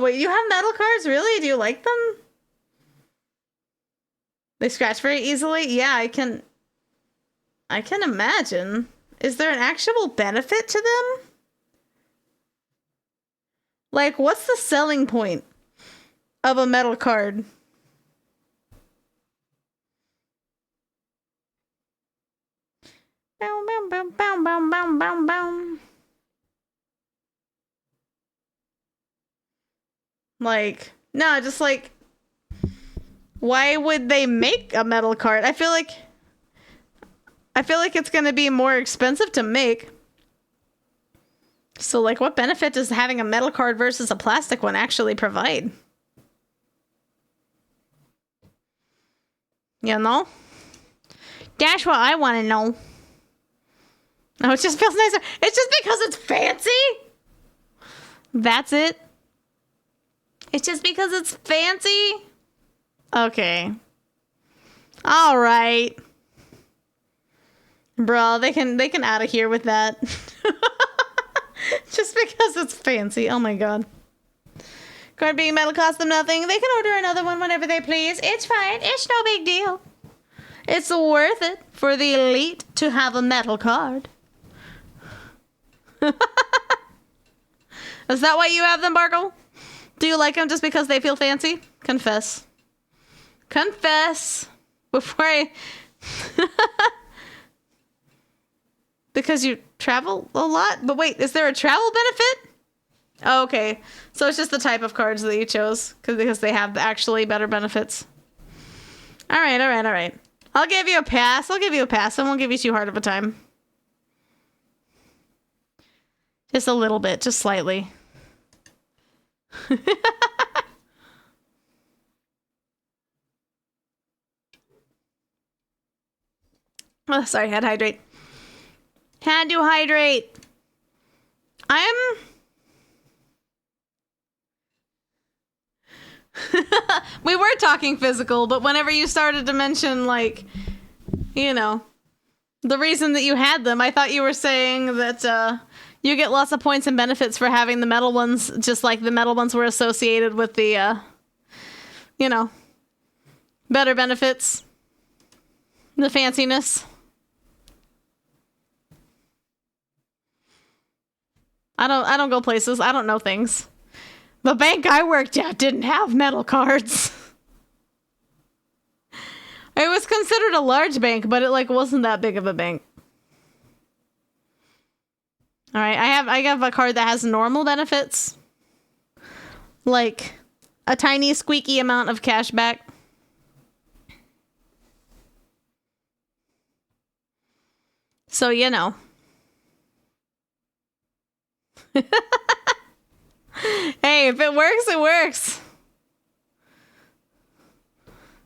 Wait, you have metal cards? Really? Do you like them? They scratch very easily? Yeah, I can imagine. Is there an actual benefit to them? Like, what's the selling point of a metal card? Bow, bow, bow, bow, bow, bow, bow, bow. Like, no, just like, why would they make a metal card? I feel like it's gonna be more expensive to make. So, like, what benefit does having a metal card versus a plastic one actually provide? You know? That's what I want to know. No, it just feels nicer. It's just because it's fancy? That's it? It's just because it's fancy? Okay. All right. Bro, they can out of here with that. Just because it's fancy. Oh my god. Card being metal cost them nothing. They can order another one whenever they please. It's fine. It's no big deal. It's worth it for the elite to have a metal card. Is that why you have them, Barkle? Do you like them just because they feel fancy? Confess. Confess. Before I... Because you travel a lot? But wait, is there a travel benefit? Oh, okay. So it's just the type of cards that you chose because they have actually better benefits. All right, all right, all right. I'll give you a pass. I'll give you a pass. I won't give you too hard of a time. Just a little bit, just slightly. Oh, sorry, had to hydrate. Had to hydrate. We were talking physical, but whenever you started to mention, like, you know, the reason that you had them, I thought you were saying that you get lots of points and benefits for having the metal ones, just like the metal ones were associated with the, you know, better benefits, the fanciness. I don't go places. I don't know things. The bank I worked at didn't have metal cards. It was considered a large bank, but it like wasn't that big of a bank. All right, I have a card that has normal benefits, like a tiny squeaky amount of cash back. So you know. Hey, if it works, it works.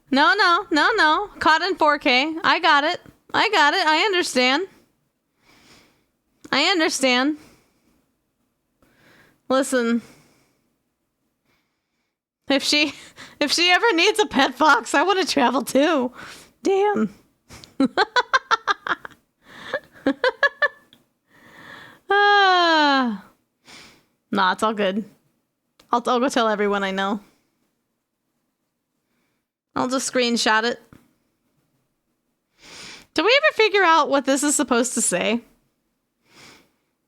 No. Caught in 4K. I got it. I understand. Listen. If she ever needs a pet fox, I want to travel too. Damn. Nah, it's all good. I'll go tell everyone I know. I'll just screenshot it. Do we ever figure out what this is supposed to say?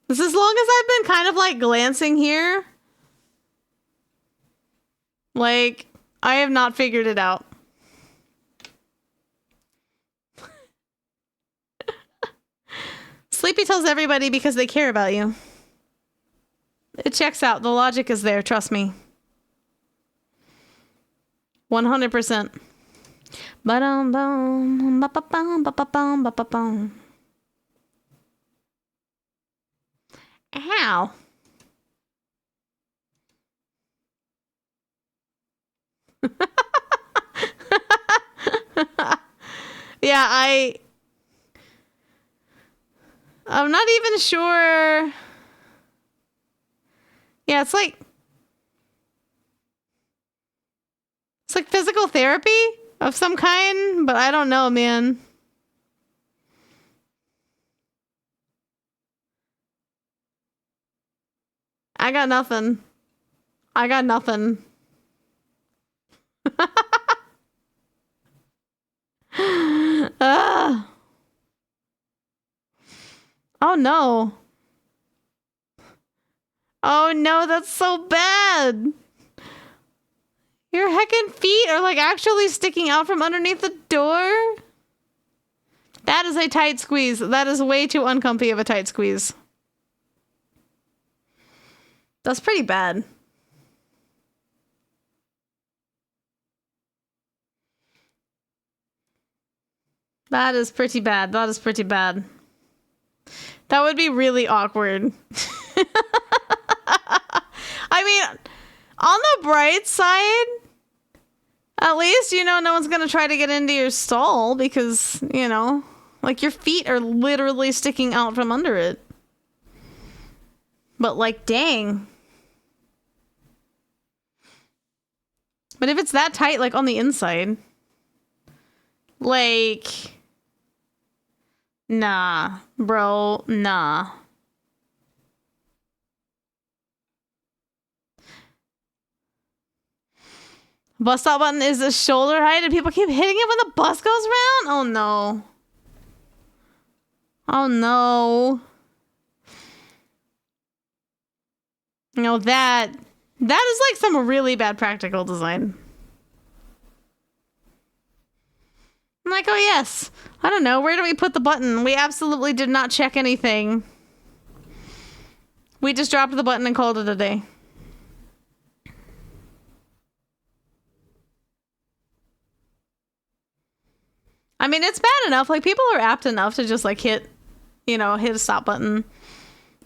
This, as long as I've been kind of like glancing here, like, I have not figured it out. Sleepy tells everybody because they care about you. It checks out. The logic is there. Trust me. 100%. Ba-dum bum ba-ba-bum ba-ba-bum ba-ba-bum. Ow. Yeah, I'm not even sure. Yeah, it's like physical therapy of some kind, but I don't know, man. I got nothing. Oh no. Oh no, that's so bad. Your heckin' feet are like actually sticking out from underneath the door. That is a tight squeeze. That is way too uncomfy of a tight squeeze. That's pretty bad. That is pretty bad. That is pretty bad. That would be really awkward. I mean, on the bright side, at least, you know, no one's gonna try to get into your stall because, you know, like your feet are literally sticking out from under it. But like, dang. But if it's that tight, like on the inside, like, nah, bro, nah. Bus stop button is the shoulder height and people keep hitting it when the bus goes round? Oh no. Oh no. No, that is like some really bad practical design. I'm like, oh yes. I don't know. Where do we put the button? We absolutely did not check anything. We just dropped the button and called it a day. I mean, it's bad enough. Like, people are apt enough to just, like, hit a stop button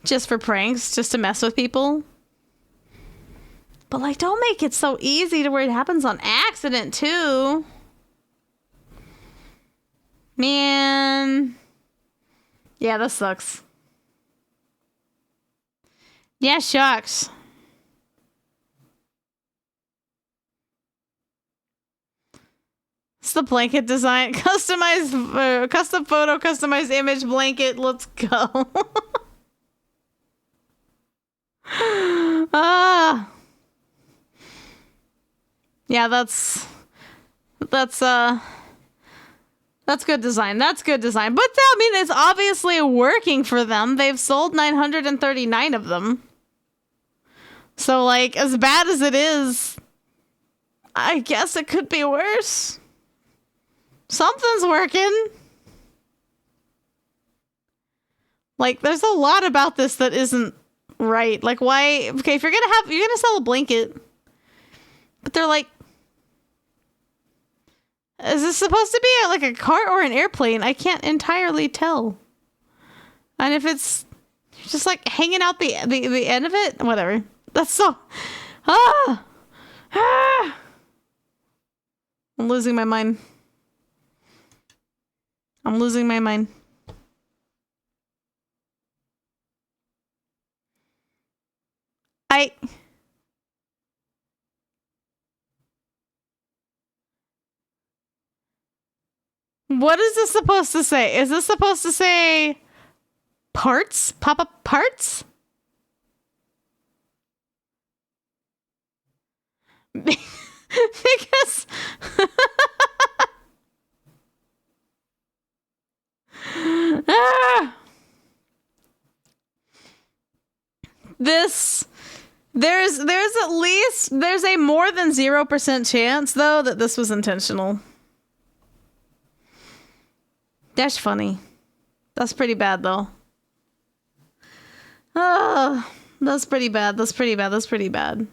just for pranks, just to mess with people. But, like, don't make it so easy to where it happens on accident, too. Man. Yeah, this sucks. Yeah, shucks. It's the blanket design. Customized, custom photo, customized image, blanket. Let's go. Ah. Yeah, that's good design. That's good design. But I mean, it's obviously working for them. They've sold 939 of them. So, like, as bad as it is, I guess it could be worse. Something's working. Like, there's a lot about this that isn't right. Like, why? Okay, if you're gonna sell a blanket, but they're like, is this supposed to be like a cart or an airplane? I can't entirely tell. And if it's just like hanging out the end of it, whatever. That's so. Ah! I'm losing my mind. I'm losing my mind. What is this supposed to say? Is this supposed to say parts? Pop-up parts? Because there's a more than 0% chance though that this was intentional. That's funny. That's pretty bad though. Oh, that's pretty bad. That's pretty bad. That's pretty bad.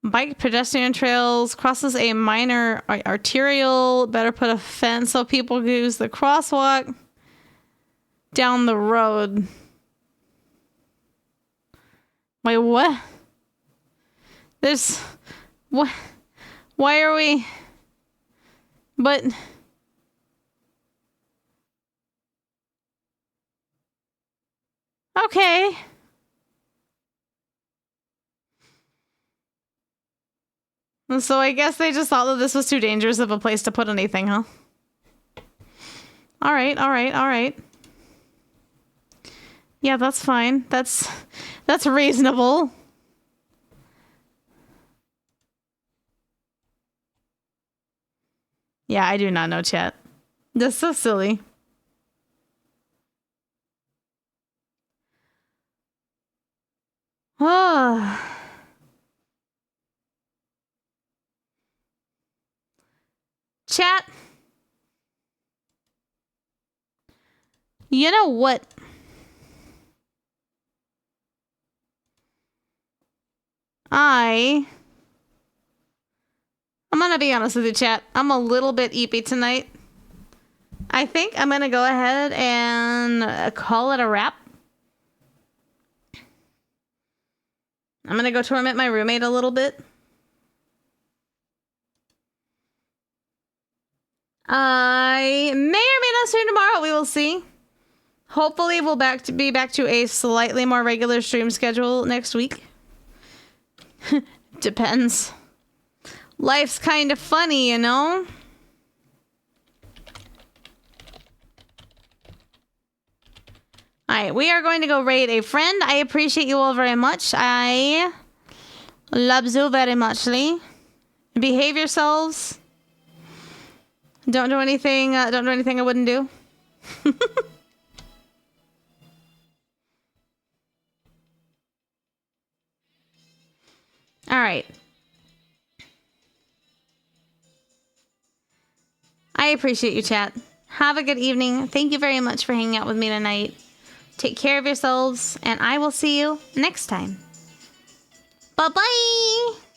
Bike pedestrian trails crosses a minor arterial. Better put a fence so people use the crosswalk down the road. Wait, what? There's what? Why are we? But okay. So I guess they just thought that this was too dangerous of a place to put anything, huh? All right, all right, all right. Yeah, that's fine. That's reasonable. Yeah, I do not know, chat. That's so silly. Oh. Chat. You know what? I'm gonna be honest with you, chat. I'm a little bit eepy tonight. I think I'm gonna go ahead and call it a wrap. I'm gonna go torment my roommate a little bit. I may or may not stream tomorrow. We will see. Hopefully, we'll be back to a slightly more regular stream schedule next week. Depends. Life's kind of funny, you know? right, we are going to go raid a friend. I appreciate you all very much. I love you very muchly. Behave yourselves. Don't do anything. Don't do anything I wouldn't do. All right. I appreciate you, chat. Have a good evening. Thank you very much for hanging out with me tonight. Take care of yourselves, and I will see you next time. Bye-bye!